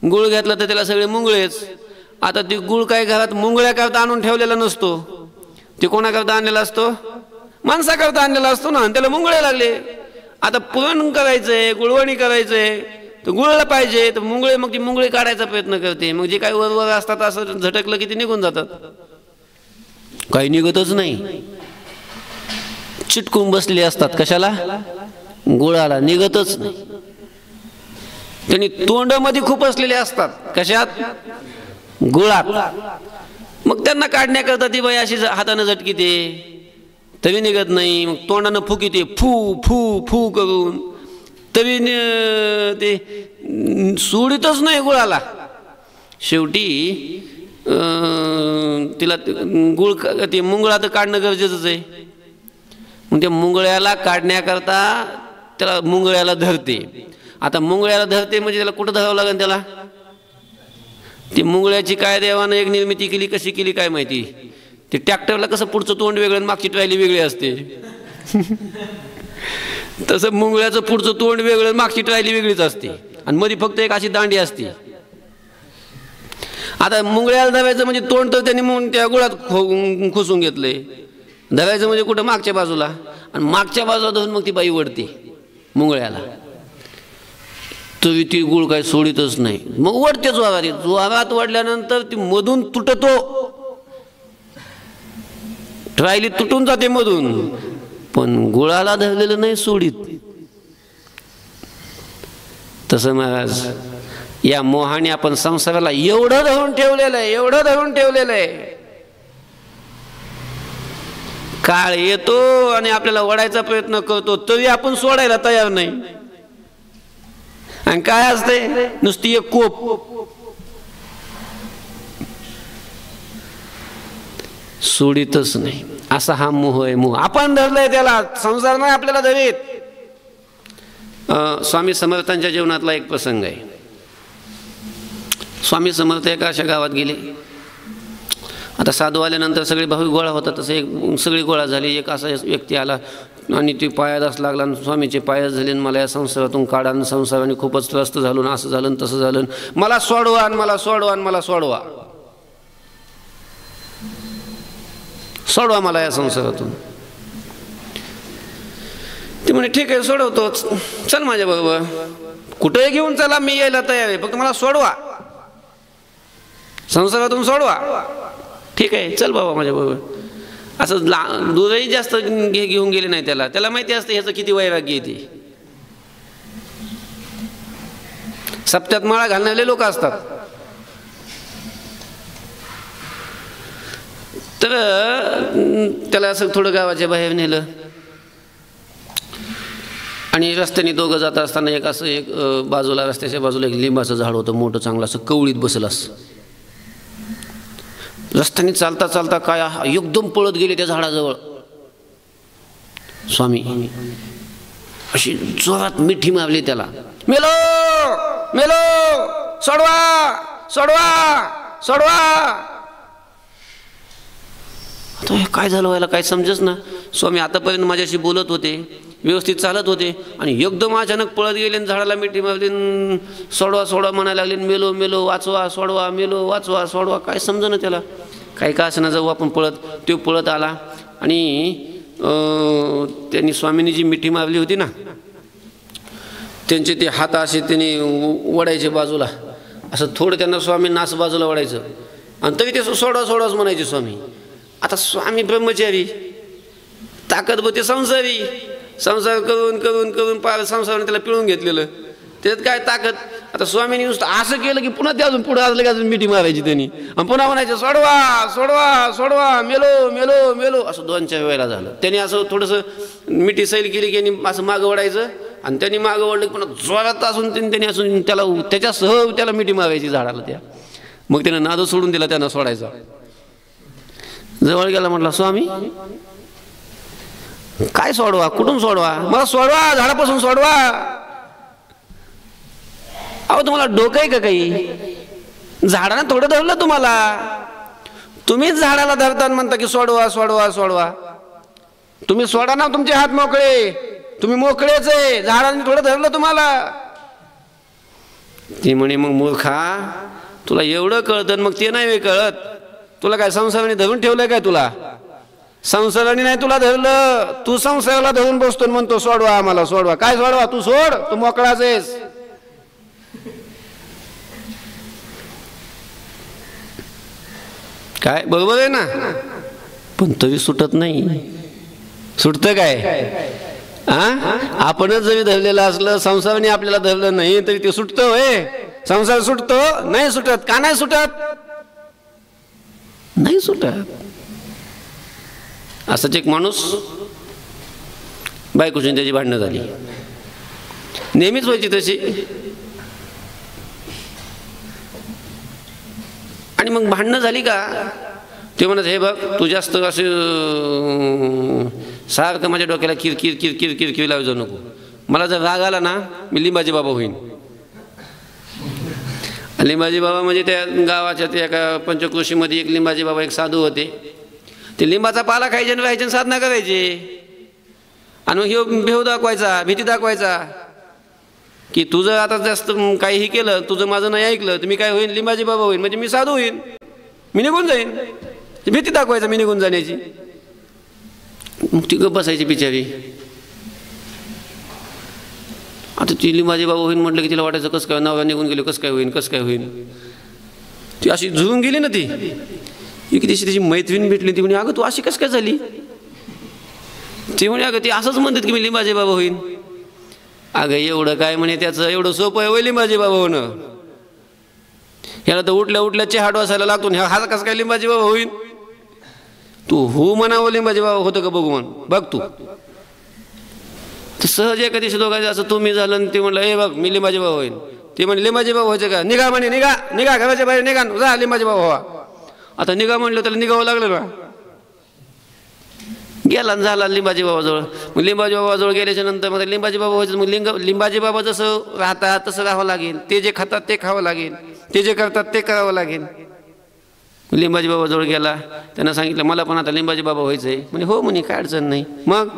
गुळ घेतला तर त्याला सगळे मुंगळेच. आता ती गुळ काय घरात मुंगळ्या करता आणून ठेवलेला नसतो. ते कोणाकरता आणलेला असतो? माणसाकरता आणलेला असतो ना. त्याला मुंगळे लागले. आता पुरण करायचंय, गुळवणी करायचंय, तर गुळला पाहिजे. तर मुंगळे, मग ती मुंगळे काढायचा प्रयत्न करते. मग जे काही वर असतात असं झटकलं की ते निघून जातात. काही निघतच नाही. चिटकून बसले असतात. कशाला? गुळाला. निघतच नाही. त्यांनी तोंडामध्ये खूप असलेले असतात. कशात? गुळात. मग त्यांना काढण्याकरता ती बाई अशी हाताने झटकीते, तरी निघत नाही. मग तोंडानं फुकीते, फू फू फू करून, तरी ते सोडितच नाही गुळाला. शेवटी तिला गुळ ते मुंगळा तर काढणं गरजेचंच आहे. मग त्या मुंगळ्याला काढण्याकरता त्याला मुंगळ्याला धरते. आता मुंगळ्याला धरते म्हणजे त्याला कुठं धरावं लागेल? त्याला ती मुंगळ्याची काय देवानं एक निर्मिती केली, कशी केली काय माहिती. ते ट्रॅक्टरला कसं पुढचं तोंड वेगळं मागची ट्रायली वेगळी असते, तसं मुंगळ्याचं पुढचं तोंड वेगळं मागची ट्रायली वेगळीच असते. आणि मध्ये फक्त एक अशी दांडी असते. आता मुंगळ्याला धरायचं म्हणजे तोंड तर त्यांनी त्या गुळात खुसून घेतलंय. धरायचं म्हणजे कुठं? मागच्या बाजूला. आणि मागच्या बाजूला धरून मग ती बाई वडते मुंगळ्याला. तरी ती गुळ काय सोडितच नाही. मग वडते जोरात. जोरात वडल्यानंतर ती मधून तुटतो. ट्रायली तुटून जाते मधून, पण गुळाला धरलेलं नाही सोडित. तसं महाराज या मोहाने आपण संसाराला एवढं धरून ठेवलेलं आहे, एवढं धरून ठेवलेलं आहे. काळ येतो आणि आपल्याला वडायचा प्रयत्न करतो, तरी आपण सोडायला तयार नाही. आणि काय असते? नुसती एक कोप. सोडितच नाही. असा हा मोह आहे. मोह आपण धरलाय त्याला, संसार नाही आपल्याला धरीत. स्वामी समर्थांच्या जीवनातला एक प्रसंग आहे. स्वामी समर्थ एका अशा गावात गेले. आता साधू आल्यानंतर सगळे भाविक गोळा होतात. तसं एक सगळी गोळा झाली. एक असा व्यक्ती आला आणि ती पायादास लागला. स्वामीचे पायच झाले. मला या संसारातून काढा. संसाराने खूपच त्रस्त झालो ना, असं झालं तसं झालं. मला सोडवा आणि मला सोडवा आणि मला सोडवा. सोडवा मला या संसारातून. ते म्हणे ठीक आहे सोडवतोच, चल माझ्या बरोबर. कुठेही घेऊन चला, मी यायला तयार आहे, फक्त मला सोडवा, संसारातून सोडवा. ठीक आहे चल बाबा माझ्या बरोबर. असं दूरही जास्त घेऊन गेले नाही. त्याला माहिती असतं ह्याचं किती वैराग्य येते. सप्त्यात माळा घालणारे लोक असतात. तर त्याला असं थोडं गावाच्या बाहेर नेलं आणि रस्त्याने दोघं जात असताना एक असं एक बाजूला, रस्त्याच्या बाजूला एक लिंबाचं झाड होतं मोठं चांगलं, असं कवळीत बसलं असं. रस्त्याने चालता चालता काय एकदम पळत गेले त्या झाडाजवळ. स्वामी अशी जोरात मिठी मारली त्याला. मेलो मेलो, सोडवा सोडवा सोडवा. आता काय झालं व्हायला काय समजच ना. स्वामी आतापर्यंत माझ्याशी बोलत होते, व्यवस्थित चालत होते, आणि एकदम अचानक पळत गेले, झाडाला मिठी मारली, सोडवा सोडवा म्हणायला लागले. मेलो मेलो, वाचवा सोडवा, मेलो वाचवा सोडवा. काय समजा ना त्याला. काय का असं ना, जाऊ आपण पळत. तो पळत आला आणि त्यांनी स्वामींनी जी मिठी मारली होती ना, त्यांचे ते हात असे त्यांनी वडायचे बाजूला, असं थोडं त्यांना स्वामींना असं बाजूला वडायचं, आणि तरी ते सोडवा सोडवाच म्हणायचे स्वामी. आता स्वामी ब्रह्मचारी, ताकद होते संसारी, संसार करून करून करून पार संसाराने त्याला पिळून घेतलेलं, त्याच्यात काय ताकद. आता स्वामींनी नुसतं असं केलं की पुन्हा ते अजून पुढे असलं की अजून मिठी मारायची त्यांनी, आणि पुन्हा म्हणायचं सोडवा सोडवा सोडवा, मेलो मेलो मेलो. असं 2-4 वेळेला झालं. त्यांनी असं थोडंसं मिठी सैल केली की असं मागं वडायचं, आणि त्यांनी मागं वडलं की पुन्हा जोरात असून त्यांनी असून त्याला त्याच्यासह त्याला मिठी मारायची झाडाला त्या. मग त्यानं नाद सोडून दिला, त्यांना सोडायचा. जवळ गेला, म्हटला स्वामी काय सोडवा, कुठून सोडवा, मला सोडवा, झाडापासून सोडवा. अहो तुम्हाला डोकं आहे का काही? झाडानं थोडं धरलं तुम्हाला, तुम्हीच झाडाला धरता म्हणता की सोडवा सोडवा सोडवा. तुम्ही सोडा ना, तुमचे हात मोकळे, तुम्ही मोकळेच आहे, झाडाने थोडं धरलं तुम्हाला. ती म्हणे मग मूर्खा, तुला एवढं कळतं मग ते नाही कळत. तुला काय संसाराने धरून ठेवलंय काय? तुला संसाराने नाही तुला धरलं, तू संसाराला धरून बसतो म्हणतो सोडवा आम्हाला सोडवा. काय सोडवा? तू सोड, तू मोकळाच आहेस. काय बरोबर आहे ना? पण तरी सुटत नाही. सुटतं काय? आपणच जरी धरलेलं असलं, संसाराने आपल्याला धरलं नाही तरी ते सुटतं होय? संसार सुटतो? नाही सुटत. का नाही सुटत? नाही सुटत. असाच एक माणूस, बायकोशी त्याची भांडणं झाली, नेहमीच व्हायची तशी. आणि मग भांडणं झाली का ते म्हणत, हे बघ तू जास्त असं सारखं माझ्या डोक्याला किरकिर किरकिर किरकिर लावू जाऊ नको. मला जर राग आला ना, मी लिंबाजी बाबा होईन. लिंबाजी बाबा म्हणजे त्या गावाच्या त्या एका पंचकृषीमध्ये एक लिंबाजी बाबा एक साधू होते. ते लिंबाचा पाला खायचे आणि राहायचे, साधना करायचे. आणि मग ह्यो भेव दाखवायचा, भीती दाखवायचा की तुझं आता जास्त काहीही केलं, तुझं माझं नाही ऐकलं तर मी काय होईन? लिंबाजी बाबा होईन, म्हणजे मी साधू होईन, मी निघून जाईन. भीती दाखवायचा मी निघून जाण्याची. मग ती गप्प बसायची बिचारी. आता ती लिंबाजी बाबा होईन म्हटलं की तिला वाटायचं कसं काय, नवरा निघून गेलो, कसं काय होईन, कसं काय होईन. ती अशी झुरून गेली ना. ती एक दिवशी तिची मैत्रीण भेटली. ती म्हणे, अगं तू अशी कसं काय झाली? ती म्हणे, अगं ती असंच म्हणतात की मी लिंबाजी बाबा होईन. अगं एवढं काय म्हणे त्याचं, एवढं सोपं आहे लिंबाजी बाबा होणं? ह्याला तर उठल्या उठल्या चहा डोसायला लागतो. हा कसं काय लिंबाजी बाबा होईन? तू हो म्हणावं लिंबाजी बाबा होतं का बघू म्हण, बघ तू. तर सहज एका दिवशी दोघांचं असं तुम्ही झालं आणि ते म्हणलं, हे बघ मी लिंबाजी बाबा होईन. ते म्हणे लिंबाजी बाबा व्हायचं का? निघा म्हणे, निघा निघा घराच्या बाहेर निघा, जा लिंबाजी बाबा व्हा. आता निघा म्हणलं त्याला निघावं लागलं ना. गेला झाला लिंबाजी बाबाजवळ. मग लिंबाजी बाबाजवळ गेल्याच्या नंतर मग लिंबाजी बाबा व्हायचं. मग लिंबाजी बाबा जसं राहतात तसं राहावं लागेल. ते जे खातात ते खावं लागेल, ते जे करतात ते करावं लागेल. लिंबाजी बाबाजवळ गेला, त्यांना सांगितलं मला पण आता लिंबाजी बाबा व्हायचं आहे. म्हणजे हो म्हणे, काय अडचण नाही. मग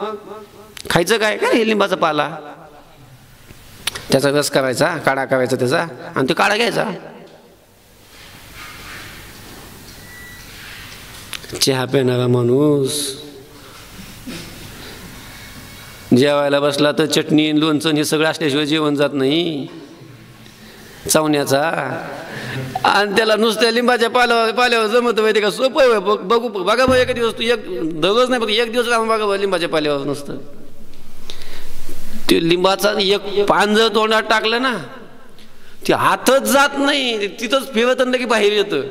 खायचं काय? काय लिंबाचा पाला, त्याचा रस करायचा, काढा करायचा त्याचा, आणि तो काढा घ्यायचा. चहा पिणारा माणूस जेवायला बसला तर चटणी लोणचं हे सगळं असल्याशिवाय जेवण जात नाही चावण्याचा. आणि त्याला नुसत्या लिंबाच्या पाल्यावर जमत माहिती का? सोपं आहे. बघू बघा बघ, एका दिवस तू दररोज नाही बघ, एक दिवस राहून बघा लिंबाच्या पाल्यावर नुसतं. ते लिंबाचा एक पान जर तोंडात टाकलं ना, ते हातच जात नाही, तिथंच फिरत की बाहेर येतं.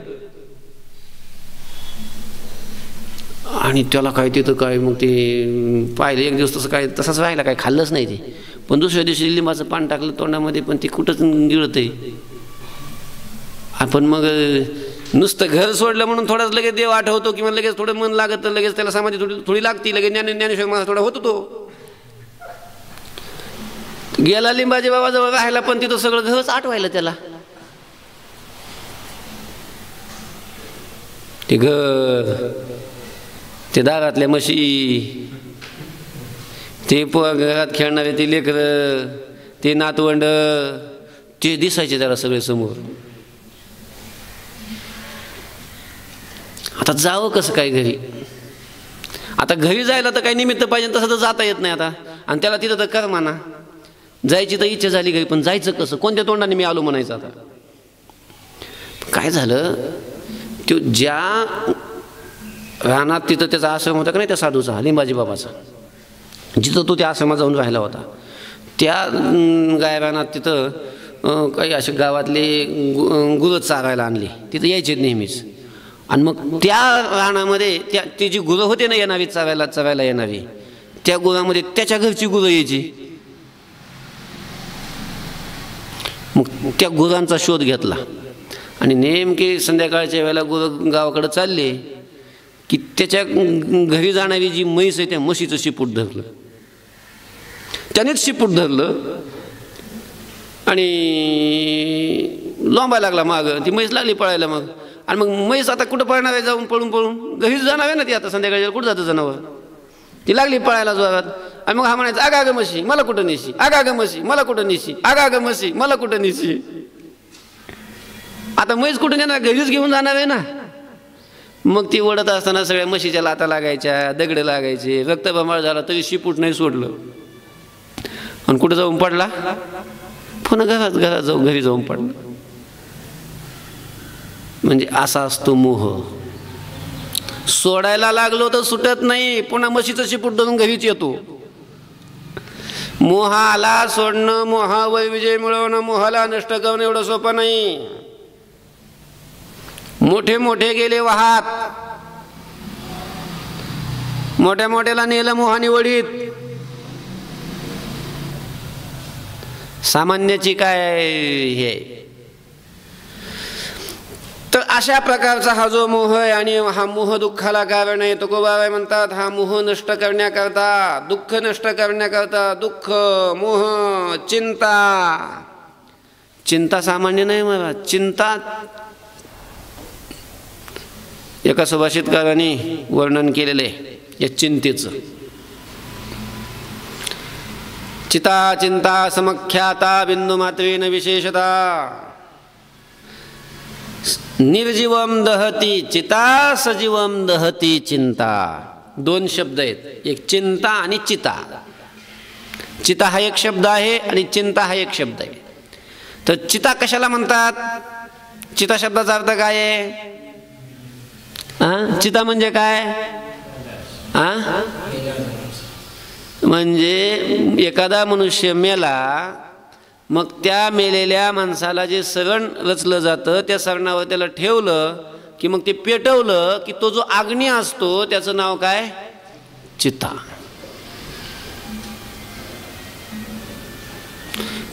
आणि त्याला काय तिथं काय मग ते पाहिलं एक दिवस तसं काय तसंच राहिला, काय खाल्लंच नाही ते. पण दुसऱ्या दिवशी लिंबाचं पान टाकलं तोंडामध्ये, पण ते कुठंच गिळत आहे. आपण मग नुसतं घर सोडलं म्हणून थोडाच लगेच देव आठवतो किंवा लगेच थोडं मन लागत तर लगेच त्याला समाधी थोडी लागती, लगेच ज्ञानेश्वर माझा थोडा होतो. तो गेला लिंबाजी बाबाजवळ राहायला, पण तिथं सगळं घरच आठवायला त्याला. ते घर, ते दारातल्या म्हशी, ते घरात खेळणारे ते लेकरं, ते नातवंड, ते दिसायचे त्याला सगळे समोर. आता जावं कसं काय घरी? आता घरी जायला तर काही निमित्त पाहिजे, तसं तर जाता येत नाही आता. आणि त्याला तिथं तर कर म्हणा, जायची तर इच्छा झाली घरी, पण जायचं कसं? कोणत्या तोंडाने मी आलो म्हणायचं? आता काय झालं, तो ज्या रानात तिथं त्याचा आश्रम होता का नाही, त्या साधूचा लिंबाजी बाबाचा, जिथं तो त्या आश्रमात जाऊन राहिला होता, त्या गाय रानात तिथं काही असे गावातले गुरं चारायला आणले. तिथं यायचे नेहमीच. आणि मग त्या रानामध्ये ती जी गुरं होते ना येणारी, चरायला येणारी, त्या गुरामध्ये त्याच्या घरची गुरं यायची. मग त्या गुरांचा शोध घेतला आणि नेमके संध्याकाळच्या वेळेला गुरं गावाकडे चालले की त्याच्या घरी जाणारी जी म्हैस आहे त्या म्हशीचं शिपूट धरलं. त्यानेच शिपूट धरलं आणि लोंबायला लागला मागं. ती म्हैस लागली पळायला. मग आणि मग म्हैस आता कुठं पळणार आहे जाऊन पळून पळून? घरीच जाणार आहे ना ती आता संध्याकाळी. कुठं जातं जनावर? ती लागली पळायला जोरात. आणि मग हा म्हणायचं आगा ग म्हशी मला कुठं नेशी, आगा ग म्हशी मला कुठं नेशी, आगा ग म्हशी मला कुठं नेशी. आता म्हैस कुठं नेणार? घरीच घेऊन जाणार आहे ना. मग ती ओढत असताना सगळ्या म्हशीच्या लाता लागायच्या, दगड लागायचे, रक्तबंबाळ झाला तरी शिपूट नाही सोडलं. आणि कुठं जाऊन पडला? पुन्हा घरात जाऊन घरी जाऊन पडला. म्हणजे असा असतो मोह. सोडायला लागलो तर सुटत नाही, पुन्हा म्हशीचं शिपूट धरून घरीच येतो. मोहाला सोडणं, मोहावर विजय मिळवणं, मोहाला नष्ट करणं एवढं सोपं नाही. मोठे मोठे गेले वाहात, मोठ्या मोठ्याला नेलं मोहाने वडीत. सामान्याची काय हे. तर अशा प्रकारचा हा जो मोह आहे आणि हा मोह दुःखाला कारण आहे. तुकोबाबाई म्हणतात हा मोह नष्ट करण्याकरता, दुःख नष्ट करण्याकरता, दुःख मोह चिंता. चिंता सामान्य नाही मला. चिंता एका सुभाषितकारांनी वर्णन केलेलं आहे या चिंतेचं. चिता चिंता समख्याता बिंदुमात्रेन विशेषता. निर्जीवम दहती चिता सजीवम दहती चिंता. दोन शब्द आहेत, एक चिंता आणि चिता. चिता हा एक शब्द आहे आणि चिंता हा एक शब्द आहे. तर चिता कशाला म्हणतात? चिता शब्दाचा अर्थ काय आहे? चिता म्हणजे काय? म्हणजे एखादा मनुष्य मेला, मग त्या मेलेल्या माणसाला जे सरण रचलं जातं त्या सरणावर त्याला ठेवलं की मग ते पेटवलं की तो जो अग्नी असतो त्याचं नाव काय? चिता.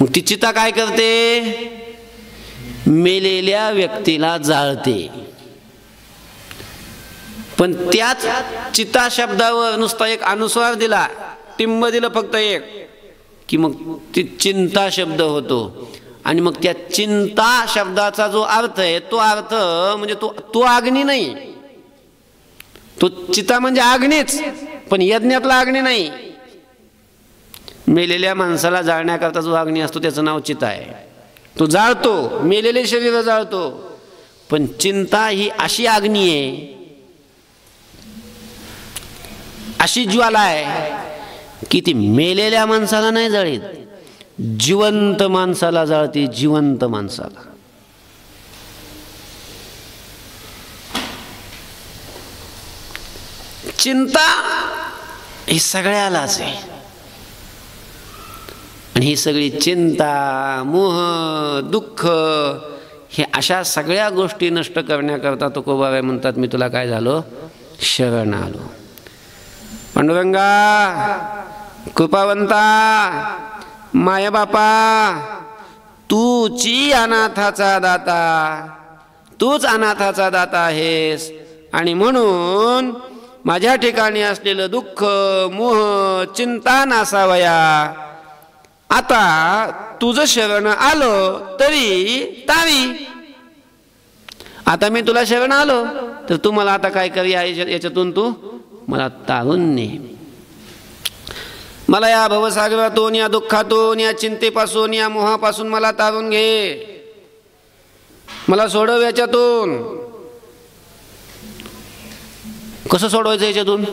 मग ती चिता काय करते? मेलेल्या व्यक्तीला जाळते. पण त्याच चिता शब्दावर नुसता एक अनुस्वार दिला, टिंब दिलं फक्त एक, की मग ती चिंता शब्द होतो. आणि मग त्या चिंता शब्दाचा जो अर्थ आहे तो अर्थ म्हणजे तो अग्नी नाही. तो चिता म्हणजे अग्नीच, पण यज्ञातला अग्नी नाही. मेलेल्या माणसाला जाळण्याकरता जो अग्नी असतो त्याचं नाव चिता आहे. तो जाळतो, मेलेले शरीर जाळतो. पण चिंता ही अशी अग्नी आहे, अशी ज्वाला आहे की ती मेलेल्या माणसाला नाही जाळीत, जिवंत माणसाला जाळते. जिवंत माणसाला. चिंता ही सगळ्यालाच आहे. आणि ही सगळी चिंता, मोह, दुःख हे अशा सगळ्या गोष्टी नष्ट करण्याकरता तुकोबाबाई म्हणतात मी तुला काय झालो? शरण आलो. पांडुरंगा, कृपावंता, माया बापा, तूची अनाथाचा दाता, तूच अनाथाचा दाता आहेस. आणि म्हणून माझ्या ठिकाणी असलेलं दुःख, मोह, चिंता नासावया. आता तुझं शरण आलो तरी तावी. आता मी तुला शरण आलो तर तू मला आता काय कर, याच्यातून तू मला तारून ने. मला या भवसागरातून, या दुःखातून, या चिंतेपासून, या मोहापासून मला तारून घे. मला सोडव याच्यातून. कसं सोडवायचं याच्यातून?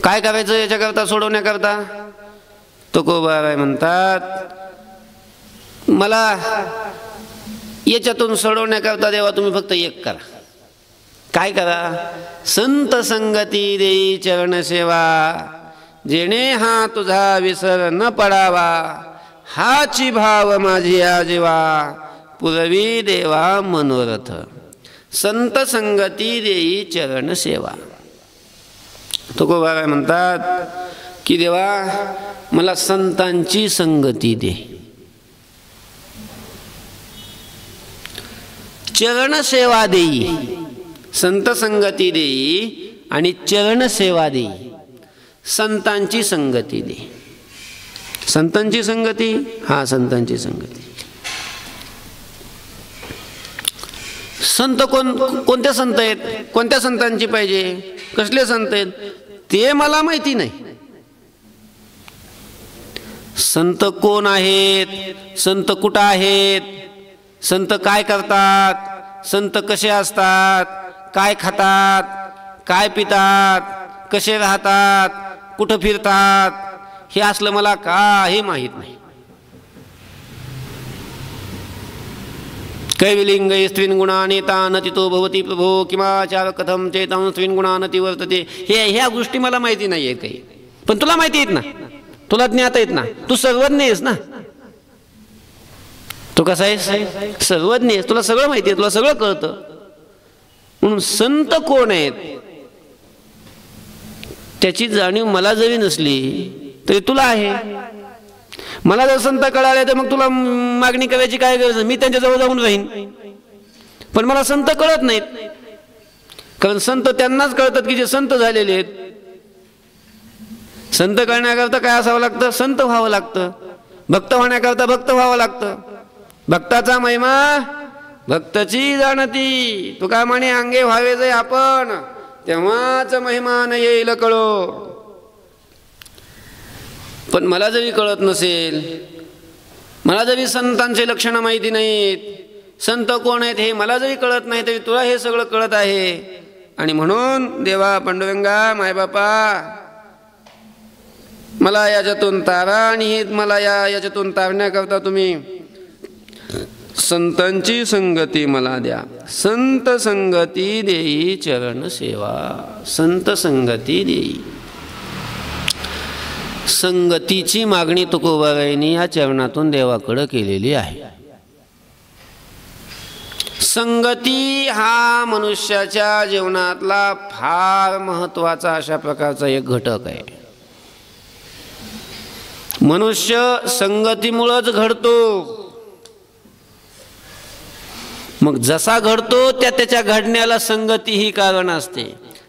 काय करायचं याच्याकरता, सोडवण्याकरता? तुकोबाबाई म्हणतात मला याच्यातून सोडवण्याकरता देवा तुम्ही फक्त एक करा. काय करा? संत संगती देई चरण सेवा, जेणे हा तुझा विसर न पडावा. हाची भाव माझी आजीवा, पुरवी देवा मनोरथ. संत संगती देई चरण सेवा. तुकोबाबाई म्हणतात की देवा मला संतांची संगती दे. चरण सेवा देई, संत संगती देई आणि चरण सेवा देई. संतांची संगती दे. संतांची संगती, हा संतांची संगती. संत कोणत्या संत आहेत, कोणत्या संतांची पाहिजे, कसले संत आहेत ते मला माहिती नाही. संत कोण आहेत, संत कुठं आहेत, संत काय करतात, संत कसे असतात, काय खातात, काय पितात, कसे राहतात, कुठं फिरतात, हे असलं मला काही माहीत नाही. कैवलिंग स्त्रीन गुणाने तानतितो भवती प्रभो किमाचार कथम चेतां स्त्रीन गुणानति वर्तते. ह्या गोष्टी मला माहिती नाही आहे काही, पण तुला माहिती आहेत ना, तुला ज्ञात आहेत ना, तू सर्वज्ञ आहेस ना. तू कसा आहेस, सर्वज्ञ आहेस, तुला सगळं माहिती आहे, तुला सगळं कळतं. म्हणून संत कोण आहेत त्याची जाणीव मला जरी नसली तरी तुला आहे. मला जर संत कळाले तर मग तुला मागणी करायची काय गरज, मी त्यांच्याजवळ जाऊन राहीन. पण मला संत कळत नाहीत, कारण संत त्यांनाच कळतात की जे संत झालेले आहेत. संत कळण्याकरता काय असावं लागतं, संत व्हावं लागतं. भक्त होण्याकरता भक्त व्हावं लागतं. भक्ताचा महिमा भक्ताची जाणती, तुका म्हणे अंगे व्हावे जे आपण, तेव्हाच महिमान येईल कळो. पण मला जरी कळत नसेल, मला जरी संतांचे लक्षण माहिती नाहीत, संत कोण आहेत हे मला जरी कळत नाही, तरी तुला हे सगळं कळत आहे. आणि म्हणून देवा पांडुरंगा मायबापा, मला याच्यातून तारा, आणि मला याच्यातून तारण्याकरता तुम्ही संतांची संगती मला द्या. संत संगती देई चरण सेवा, संत संगती देई. संगतीची मागणी तुकोबारायांनी या चरणातून देवाकडे केलेली आहे. संगती हा मनुष्याच्या जीवनातला फार महत्त्वाचा अशा प्रकारचा एक घटक आहे. मनुष्य संगतीमुळेच घडतो. मग जसा घडतो त्याच्या घडण्याला संगती ही कारण असते.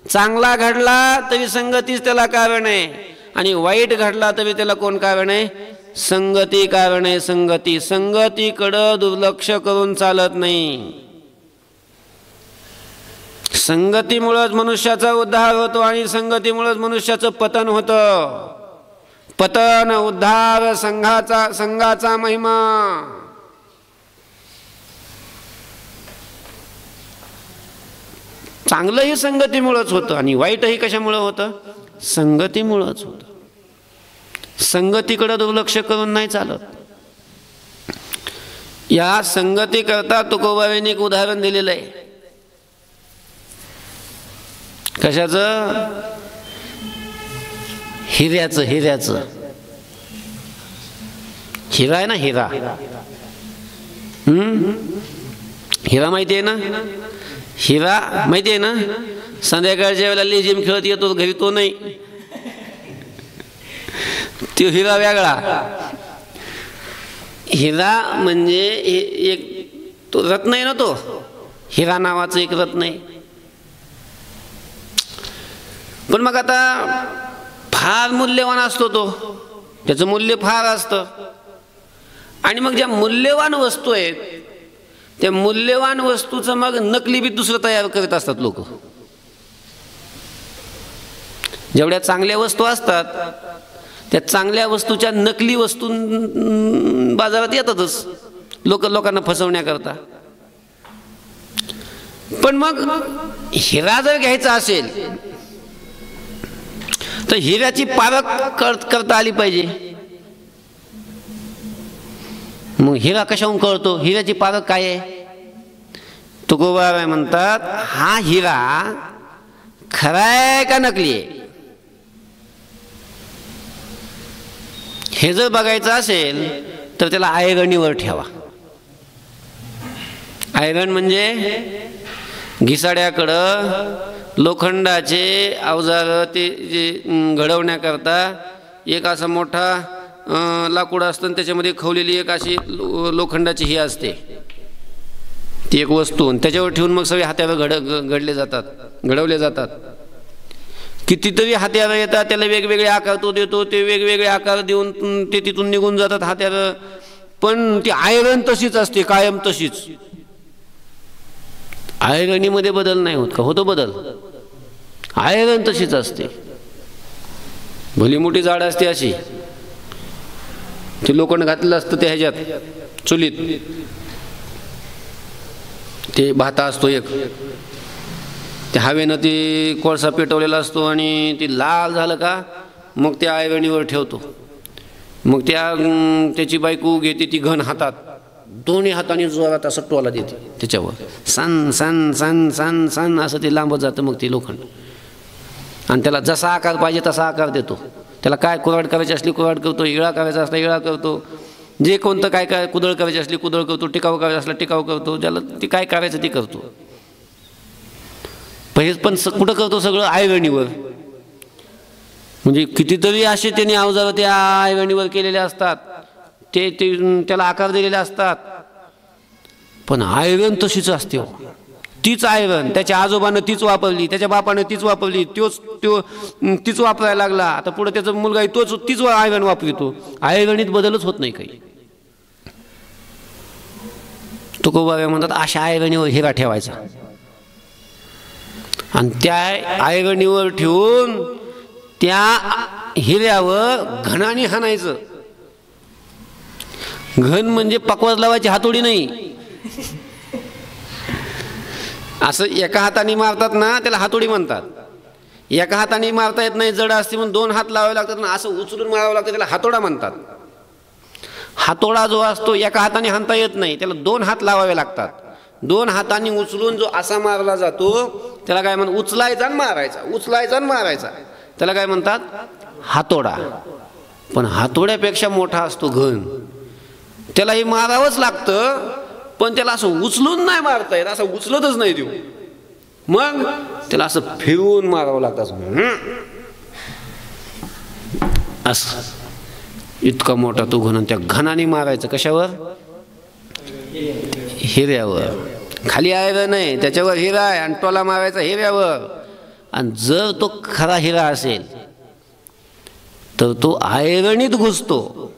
चांगला घडला तरी संगतीच त्याला कारण आहे, आणि वाईट घडला तरी त्याला कोण कारण आहे, संगती कारण आहे. संगती, संगतीकडं दुर्लक्ष करून चालत नाही. संगतीमुळेच मनुष्याचा उद्धार होतो, आणि संगतीमुळेच मनुष्याचं पतन होतं. पतन उद्धार संघाचा महिमा. चांगलंही संगतीमुळेच होतं, आणि वाईटही कशामुळे होतं, संगतीमुळेच होतं. संगतीकडे दुर्लक्ष करून नाही चालत. या संगती करता तुकोबारायांनी एक उदाहरण दिलेलं आहे. कशाचं, हिऱ्याचं. हिरा आहे ना, हिरा. हिरा माहिती आहे ना, हिरा माहिती आहे ना. संध्याकाळच्या वेळेला लेझिम खेळत येतो घरी, तो नाही, तो हिरा वेगळा. हिरा म्हणजे एक तो रत्न आहे ना, तो हिरा नावाचं एक रत्न आहे. पण मग आता फार मूल्यवान असतो तो, त्याचं मूल्य फार असतं. आणि मग ज्या मूल्यवान वस्तू आहेत त्या मूल्यवान वस्तूचं मग नकली बी दुसरं तयार करत असतात लोक. जेवढ्या चांगल्या वस्तू असतात त्या चांगल्या वस्तूच्या नकली वस्तू बाजारात येतातच लोकांना फसवण्याकरता. पण मग हिरा जर घ्यायचा असेल तर हिऱ्याची पारख करता आली पाहिजे. मग हिरा कशाहून कळतो, हिऱ्याची पारख काय आहे. तुकोबाराय म्हणतात, हा हिरा खरा आहे का नकली आहे हे जर बघायचं असेल तर त्याला आयगणीवर ठेवा. आयगण म्हणजे घिसाड्याकडं लोखंडाचे अवजार ते जे घडवण्याकरता एक असा मोठा लाकूड असतं, त्याच्यामध्ये खवलेली एक अशी लोखंडाची ही असते ती एक वस्तू, त्याच्यावर ठेवून मग सगळे हत्यारं घडवले जातात. कितीतरी हत्यारं येतात, त्याला वेगवेगळे आकार तो देतो, ते वेगवेगळे आकार देऊन ते तिथून निघून जातात हत्यारं. पण ती आयरन तशीच असते, कायम तशीच. आयरणीमध्ये बदल नाही होत का? होतो बदल. आयरण तशीच असते. भली मोठी जाड असते अशी, ते लोखंड घातलेलं असतं त्या ह्याच्यात चुलीत, ते भाता असतो एक, त्या हवेनं ते कोळसा पेटवलेला असतो आणि ती लाल झालं का मग त्या आयरणीवर ठेवतो. मग त्याची बायको घेते ती घन हातात, दोन्ही हाताने जोरात असं टोला देते त्याच्यावर, सन सन सन सन सन असं ते लांबत जातं मग ते लोखंड. आणि त्याला जसा आकार पाहिजे तसा आकार देतो. त्याला काय कुऱ्हाड करायची असली कुऱ्हाड करतो, इळा करायचा असला इळा करतो, जे कोणतं काय काय कुदळ करायची असली कुदळ करतो, टिकाव करायचा असला टिकाव करतो, ज्याला ते काय करायचं ते करतो. पण कुठं करतो सगळं? आयरणीवर. म्हणजे कितीतरी असे त्यांनी अवजार त्या आयरणीवर केलेले असतात, ते त्याला आकार दिलेले असतात, पण आयरन तशीच असते. तीच आयरन त्याच्या आजोबानं तीच वापरली, त्याच्या बापानं तीच वापरली, तीच वापरायला लागला. आता पुढे त्याचा मुलगा तीच आयरन वापरतो. आयरणीत बदलच होत नाही काही. तुकोबा म्हणतात अशा आयरणीवर हिरा ठेवायचा आणि त्या आयरणीवर ठेवून त्या हिऱ्यावर घणाने हाणायचं. घन म्हणजे पकवाज लावायची हातोडी नाही. असं एका हाताने मारतात ना त्याला हातोडी म्हणतात. एका हाताने मारता येत नाही, जड असते म्हणून 2 हात लावावे लागतात ना, असं उचलून मारावं लागतं, त्याला हातोडा म्हणतात. हातोडा जो असतो एका हाताने हाणता येत नाही, त्याला 2 हात लावावे लागतात. 2 हातांनी उचलून जो असा मारला जातो त्याला काय म्हणतात? उचलायचा आणि मारायचा, उचलायचा आणि मारायचा, त्याला काय म्हणतात? हातोडा. पण हातोड्यापेक्षा मोठा असतो घन, त्यालाही मारावंच लागतं, पण त्याला असं उचलून नाही मारता येत, असं उचलतच नाही देऊ, मग त्याला असं फिरवून मारावं लागतं. असं इतका मोठा तो घन, त्या घनाने मारायचं. कशावर? हिऱ्यावर. खाली आयरन आहे, त्याच्यावर हिरा आहे आणि टोला मारायचा हिऱ्यावर. आणि जर तो खरा हिरा असेल तर तो आयरणीत घुसतो,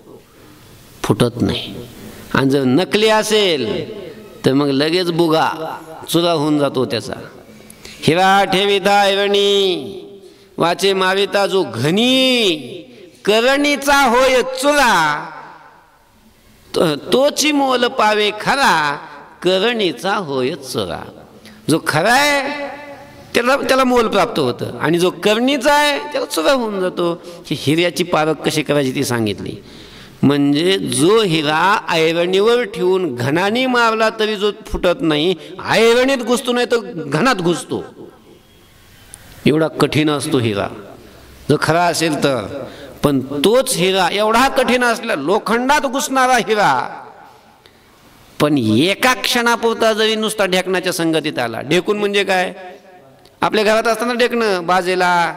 फुटत नाही. आणि जर नकली असेल तर मग लगेच बुगा चुरा होऊन जातो त्याचा. हिरा ठेविता आयरणी वाचे माविता जो घनी, करणीचा होय चुरा तोची मोल पावे खरा, करणीचा होय चुरा. जो खरा आहे त्याला मोल प्राप्त होतं आणि जो करणीचा आहे त्याला चुरा होऊन जातो. ही हिऱ्याची पारख कशी करायची ती सांगितली. म्हणजे जो हिरा आयरणीवर ठेवून घनाने मारला तरी जो फुटत नाही, आयरणीत घुसतो नाही तर घनात घुसतो, एवढा कठीण असतो हिरा जो खरा असेल तर. पण तोच हिरा एवढा कठीण असला, लोखंडात घुसणारा हिरा, पण एका क्षणापुरता जरी नुसता ढेकणाच्या संगतीत आला. ढेकून म्हणजे काय? आपल्या घरात असताना ढेकणं बाजेला,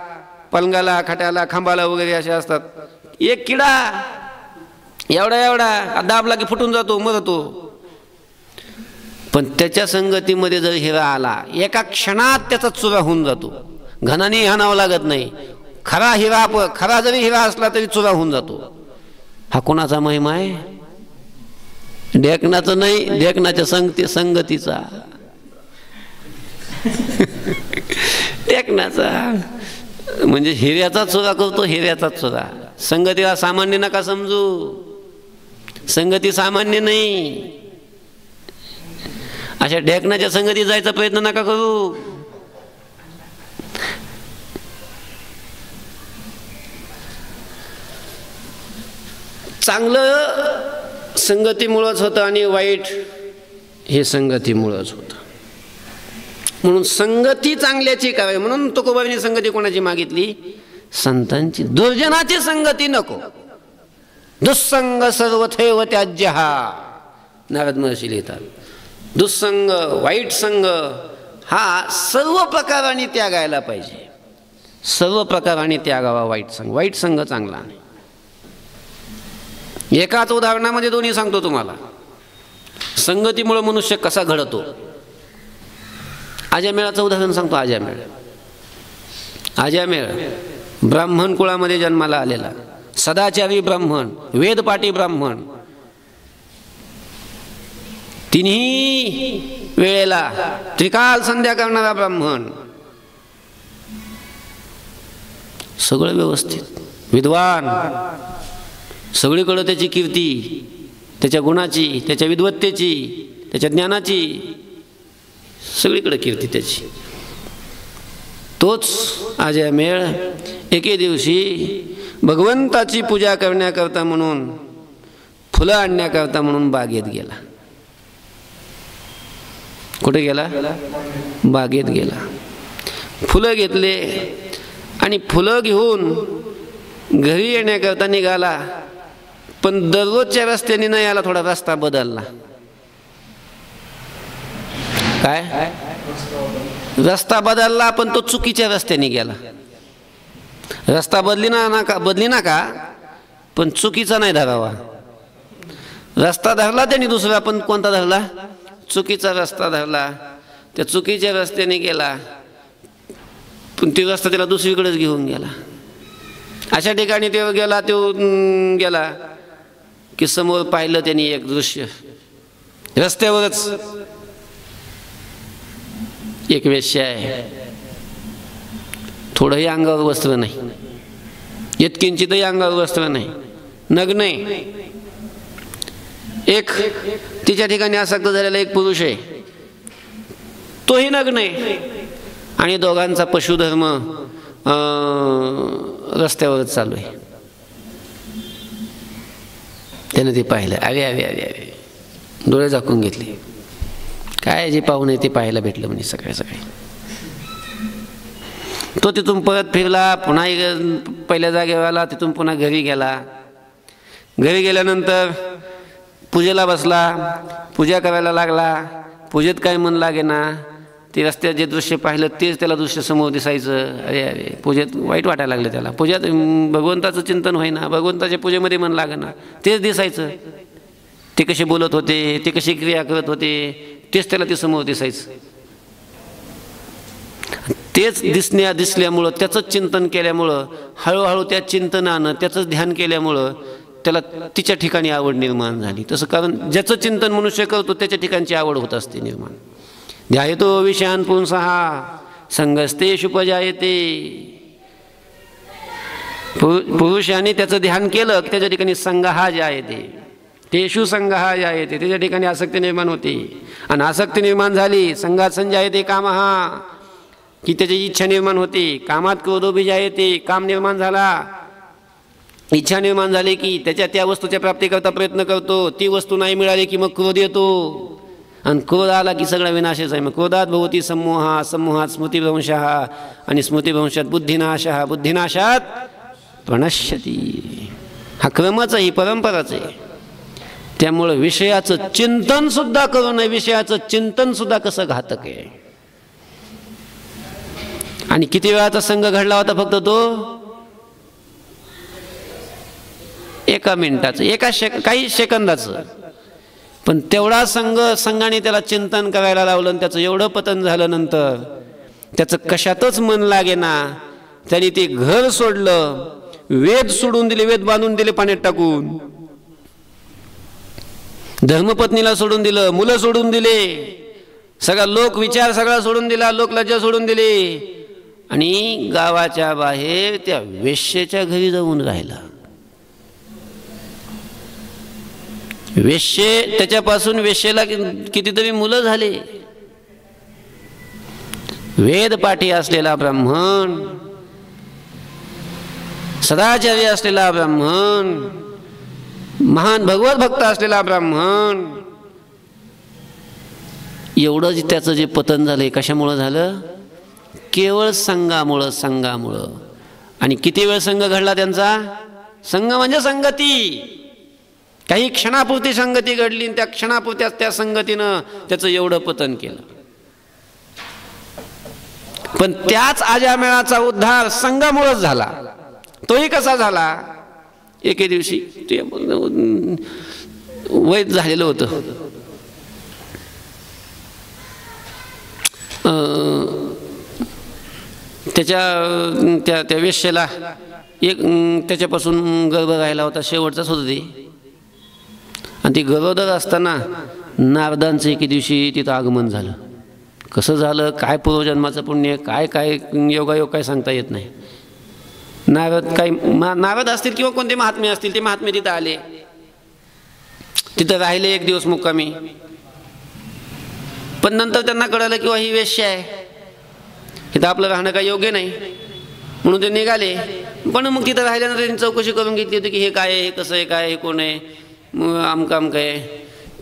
पलंगाला, खाट्याला, खांबाला वगैरे असे असतात. एक किडा एवढा एवढा दाबला की फुटून जातो, मरतो. पण त्याच्या संगतीमध्ये जर हिरा आला, एका क्षणात त्याचा चुरा होऊन जातो, घनाने हाणावं लागत नाही. खरा जरी हिरा असला तरी चुरा होऊन जातो. हा कोणाचा महिमा आहे? ढेकणाचा नाही, ढेकणाच्या संगतीचा. ढेकणाचा म्हणजे हिऱ्याचा चुरा करतो, हिऱ्याचा चुरा. संगतीला सामान्य नका समजू, संगती सामान्य नाही. अशा ढेकणाच्या संगतीत जायचा प्रयत्न नका करू. चांगलं संगतीमुळंच होतं आणि वाईट हे संगतीमुळंच होतं. म्हणून संगती चांगल्याची करावी. म्हणून तुकोबांनी संगती कोणाची मागितली? संतांची. दुर्जनाची संगती नको. दुस्संग सर्वथैव त्याज्य हा नारद महर्षी लिहितात. दुस्संग, वाईट संग हा सर्व प्रकाराने त्यागायला पाहिजे. सर्व प्रकाराने त्यागावा वाईट संग. वाईट संग चांगला नाही. एकाच उदाहरणामध्ये दोन्ही सांगतो तुम्हाला. संगतीमुळे मनुष्य कसा घडतो. अजामेळाचं उदाहरण सांगतो. अजामेळ ब्राह्मण कुळामध्ये जन्माला आलेला, सदाचारी ब्राह्मण, वेदपाठी ब्राह्मण. तिन्ही वेळेला त्रिकाल संध्या करणारा ब्राह्मण, सगळं व्यवस्थित, विद्वान, सगळीकडे त्याची कीर्ती, त्याच्या गुणाची, त्याच्या विद्वत्तेची, त्याच्या ज्ञानाची, सगळीकडे कीर्ती त्याची. तोच अजयमेळ एके दिवशी भगवंताची पूजा करण्याकरता म्हणून, फुलं आणण्याकरता म्हणून बागेत गेला. कुठे गेला? बागेत गेला. फुलं घेतले आणि फुलं घेऊन घरी येण्याकरता निघाला. पण दररोजच्या रस्त्याने नाही आला, थोडा रस्ता बदलला. काय? रस्ता बदलला, पण तो चुकीच्या रस्त्याने गेला. रस्ता बदली ना का, पण चुकीचा नाही धरावा. रस्ता धरला त्यांनी दुसरा, पण कोणता धरला? चुकीचा रस्ता धरला. त्या चुकीच्या रस्त्याने गेला, पण ती रस्ता त्याला दुसरीकडेच घेऊन गेला. अशा ठिकाणी तो गेला की समोर पाहिलं त्यांनी एक दृश्य. रस्त्यावरच एक वेश्या आहे. थोडंही अंगावर वस्त्र नाही, इतकिंचितही अंगावर वस्त्र नाही, नग्न आहे. एक तिच्या ठिकाणी आसक्त झालेला एक पुरुष आहे, तोही नग्न आहे. आणि दोघांचा पशुधर्म रस्त्यावरच चालू आहे. त्याने ते पाहिलं. अरे अरे अरे अरे, डोळे झाकून घेतले. काय जे पाहून ते पाहायला भेटलं म्हणजे सकाळी सकाळी. तो तिथून परत फिरला, पुन्हा पहिल्या जागेवर आला. तिथून पुन्हा घरी गेला. घरी गेल्यानंतर पूजेला बसला, पूजा करायला लागला. पूजेत काय मन लागेना, ते रस्त्यात जे दृश्य पाहिलं तेच त्याला दृश्य समोर दिसायचं. अरे अरे, पूजेत वाईट वाटायला लागलं त्याला. पूजेत भगवंताचं चिंतन होईना, भगवंताच्या पूजेमध्ये मन लागेना, तेच दिसायचं. ते कसे बोलत होते, ते कशी क्रिया करत होते, तेच त्याला ते समोर दिसायचं. तेच दिसल्यामुळं, त्याचंच चिंतन केल्यामुळं, हळूहळू त्या चिंतनानं त्याचंच ध्यान केल्यामुळं त्याला तिच्या ठिकाणी आवड निर्माण झाली. तसं कारण ज्याचं चिंतन मनुष्य करतो त्याच्या ठिकाणची आवड होत असते निर्माण. ध्यायतो विषयान् पुंसः संगस्तेषु उपजायते. पुरुषाने त्याचं ध्यान केलं की त्याच्या ठिकाणी संगहा जायते, तेषु संगहा जायते, त्याच्या ठिकाणी आसक्ती निर्माण होते. आणि आसक्ती निर्माण झाली, संगात संजायते कामः, की त्याची इच्छा निर्माण होते. कामात क्रोधोभी जायते, काम निर्माण झाला, इच्छा निर्माण झाली की त्याच्या त्या वस्तूच्या प्राप्तीकरता प्रयत्न करतो. ती वस्तू नाही मिळाली की मग क्रोध येतो, आणि क्रोध आला की सगळा विनाशच आहे. मग क्रोधात भवती समूहा, समूहात स्मृतिभ्रंशः, आणि स्मृतिभ्रंशात बुद्धिनाशः, बुद्धिनाशात प्रणश्यती. हा क्रमच आहे, ही परंपराच आहे. त्यामुळं विषयाचं चिंतन सुद्धा करू नये. विषयाचं चिंतन सुद्धा कसं घातक आहे. आणि किती वेळाचा संघ घडला होता फक्त तो? एका मिनिटाचं, काही सेकंदाचं. पण तेवढा संघाने त्याला चिंतन करायला लावलं, आणि त्याचं एवढं पतन झालं. नंतर त्याचं कशातच मन लागेना. त्यांनी ते घर सोडलं, वेद सोडून दिले, वेद बांधून दिले पाण्यात टाकून, धर्मपत्नीला सोडून दिलं, मुलं सोडून दिले, सगळा लोक विचार सगळा सोडून दिला, लोकलज्जा सोडून दिली, आणि गावाच्या बाहेर त्या वेश्येच्या घरी जाऊन राहिला. वेश्ये, त्याच्यापासून वेश्येला कितीतरी मुलं झाले. वेदपाठी असलेला ब्राह्मण, सदाचार्य असलेला ब्राह्मण, महान भगवत भक्त असलेला ब्राह्मण, एवढं त्याचं जे पतन झालंय कशामुळं झालं? केवळ संघामुळं. आणि किती वेळ संघ घडला त्यांचा? संघ म्हणजे संगती. काही क्षणापुरती संगती घडली, त्या क्षणापुरत्या त्या संगतीनं त्याचं एवढं पतन केलं. पण त्याच अजामेळाचा उद्धार संघामुळेच झाला. तोही कसा झाला? एके दिवशी ते वय झालेलं होतं. त्या वेश्येला एक त्याच्यापासून गर्भ राहिला होता, शेवटचाच होता ते. आणि ती गरोदर असताना नारदांचं एके दिवशी तिथं आगमन झालं. कसं झालं, काय पूर्वजन्माचं पुण्य, काय काय योगायोग काय सांगता येत नाही. नारद असतील किंवा कोणते महात्मे असतील, ते महात्मे तिथं आले. तिथं राहिले एक दिवस मुक्कामी. पण नंतर त्यांना कळलं की ही वेश्या आहे, इथं आपलं राहणं काही योग्य नाही, म्हणून ते निघाले. पण मग तिथं राहिल्यानंतर त्यांनी चौकशी करून घेतली होती की हे काय आहे, हे कसं आहे, काय आहे, कोण आहे, मग आमकाम काय.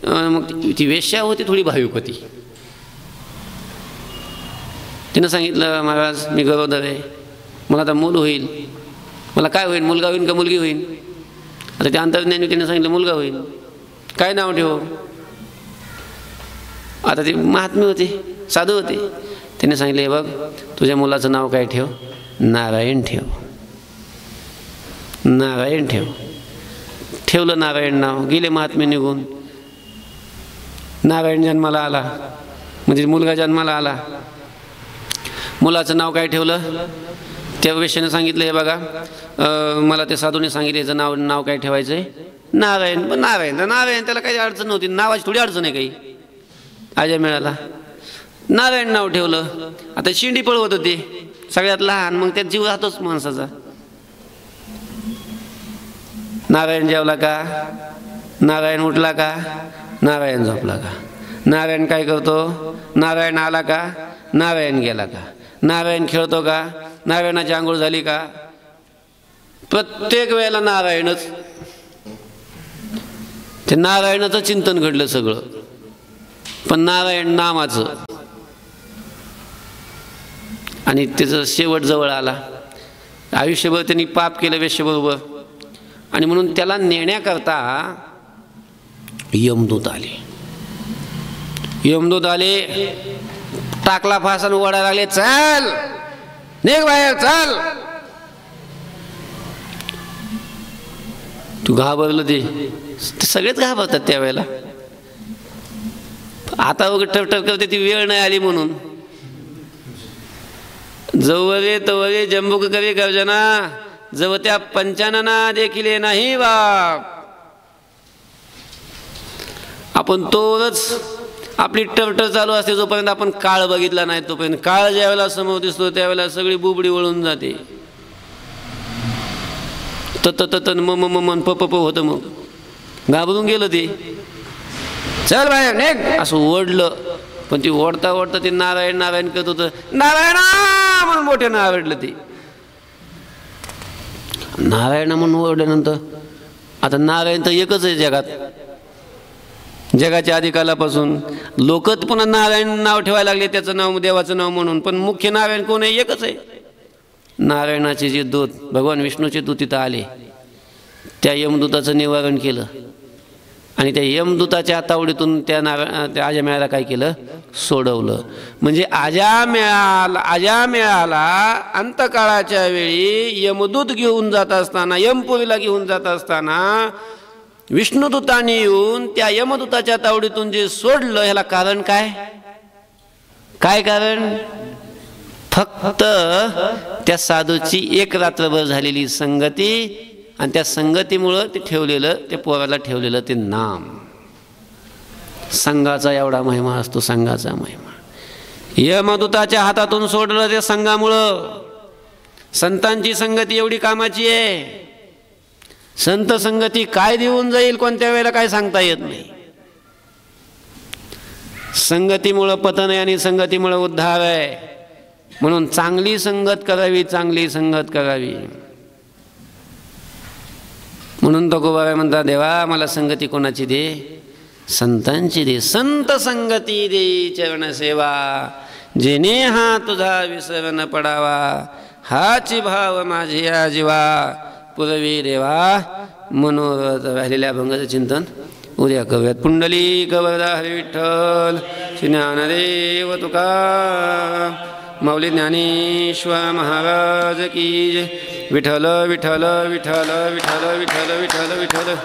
मग ती वेश्या होती, थोडी भाविक होती. तिनं सांगितलं, महाराज मी गरोदर आहे, मला आता मूल होईल. मला काय होईल, मुलगा होईल का मुलगी होईल? आता त्या अंतर्ज्ञानी तिने सांगितलं मुलगा होईल. काय नाव ठेवू? आता ते महात्मे होते, साधू होते. त्याने सांगितले, बघ तुझ्या मुलाचं नाव काय ठेव? नारायण ठेव. नारायण ठेव. ठेवलं नारायण नाव. गेले महात्मे निघून. नारायण जन्माला आला, म्हणजे मुलगा जन्माला आला. मुलाचं नाव काय ठेवलं? त्या वेश्याने सांगितलं, हे बघा मला ते साधूने सांगितलं याचं नाव काय ठेवायचं आहे? नारायण. पण नारायण त्याला काही अडचण नव्हती, नावाची थोडी अडचण आहे काही. आजा मिळाला, नारायण नाव ठेवलं. आता शिंडी पळवत होती, सगळ्यात लहान, मग त्यात जीव राहतोच माणसाचा. नारायण जेवला का? नारायण उठला का? नारायण झोपला का? नारायण काय करतो? नारायण आला का? नारायण गेला का? नारायण खेळतो का? नारायणाची आंघोळ झाली का? प्रत्येक वेळेला नारायणच. ते नारायणाचं चिंतन घडलं सगळं, पण नारायण नामाचं. आणि त्याचं शेवट जवळ आला. आयुष्यभर त्यांनी पाप केलं वेश्येबरोबर, आणि म्हणून त्याला नेण्याकरता यमदूत आले. यमदूत आले, टाकला फास आणि ओढायला लागले, चल निघ बाहेर, चल. तू घाबरलं. ते सगळेच घाबरतात त्यावेळेला. आता वगैरे टरटर करते, ती वेळ नाही आली म्हणून. जवळे तवळे जंबुक कवी गर्जना, जव त्या पंचानना देखील नाही बाप. आपण तोच आपली टरटर चालू असते जोपर्यंत आपण काळ बघितला नाही तोपर्यंत. काळ ज्यावेळेला समोर दिसतो त्यावेळेला सगळी बुबडी वळून जाते. तत मन प होतं. मग घाबरून गेलं ते. चल बाहेर निघ असं ओढलं. पण ती ओढता ओढता ते नारायण नारायण करत होतं. नारायण म्हणून मोठ्यानं आवडलं ते. नारायण म्हणून ओढल्यानंतर आता नारायण तर एकच आहे जगात. जगाच्या आदिकालापासून लोक पुन्हा नारायण नाव ठेवायला लागले, त्याचं नाव देवाचं नाव म्हणून. पण मुख्य नारायण कोण आहे? एकच आहे. नारायणाचे जे दूत, भगवान विष्णूचे दूत तिथं आले, त्या यमदूताचं निवारण केलं. आणि त्या यमदूताच्या तावडीतून त्या आजा मेळाला काय केलं? सोडवलं. म्हणजे आजा मेळाला अंतकाळाच्या वेळी यमदूत घेऊन जात असताना, यमपुरीला घेऊन जात असताना विष्णुदूताने येऊन त्या यमदूताच्या तावडीतून जे सोडलं, ह्याला कारण काय? काय कारण? फक्त त्या साधूची एक रात्रभर झालेली संगती, आणि त्या संगतीमुळं ते ठेवलेलं, ते पोराला ठेवलेलं ते नाम. संघाचा एवढा महिमा असतो, संघाचा महिमा. यमदूताच्या हातातून सोडलं ते संघामुळं. संतांची संगती एवढी कामाची आहे. संत संगती काय देऊन जाईल कोणत्या वेळेला काय सांगता येत नाही. संगतीमुळं पतन आहे आणि संगतीमुळं उद्धार आहे. म्हणून चांगली संगत करावी, चांगली संगत करावी. म्हणून तो गोबाबाई म्हणतात, देवा मला संगती कोणाची दे? संतांची दे. संत संगती दे चरण सेवा, जेणे हा तुझा विसर न पडावा. हाची भाव माझी या जीवा, पुरवी देवा मनोरथ. राहिलेल्या अभंगाचं चिंतन उद्या करूयात. पुंडलिक वरदा हरी विठ्ठल, श्री ज्ञानदेव तुका, माऊली ज्ञानेश्वर महाराज की जय. विठ्ठल विठ्ठल विठ्ठल विठ्ठल विठ्ठल विठ्ठल विठ्ठल.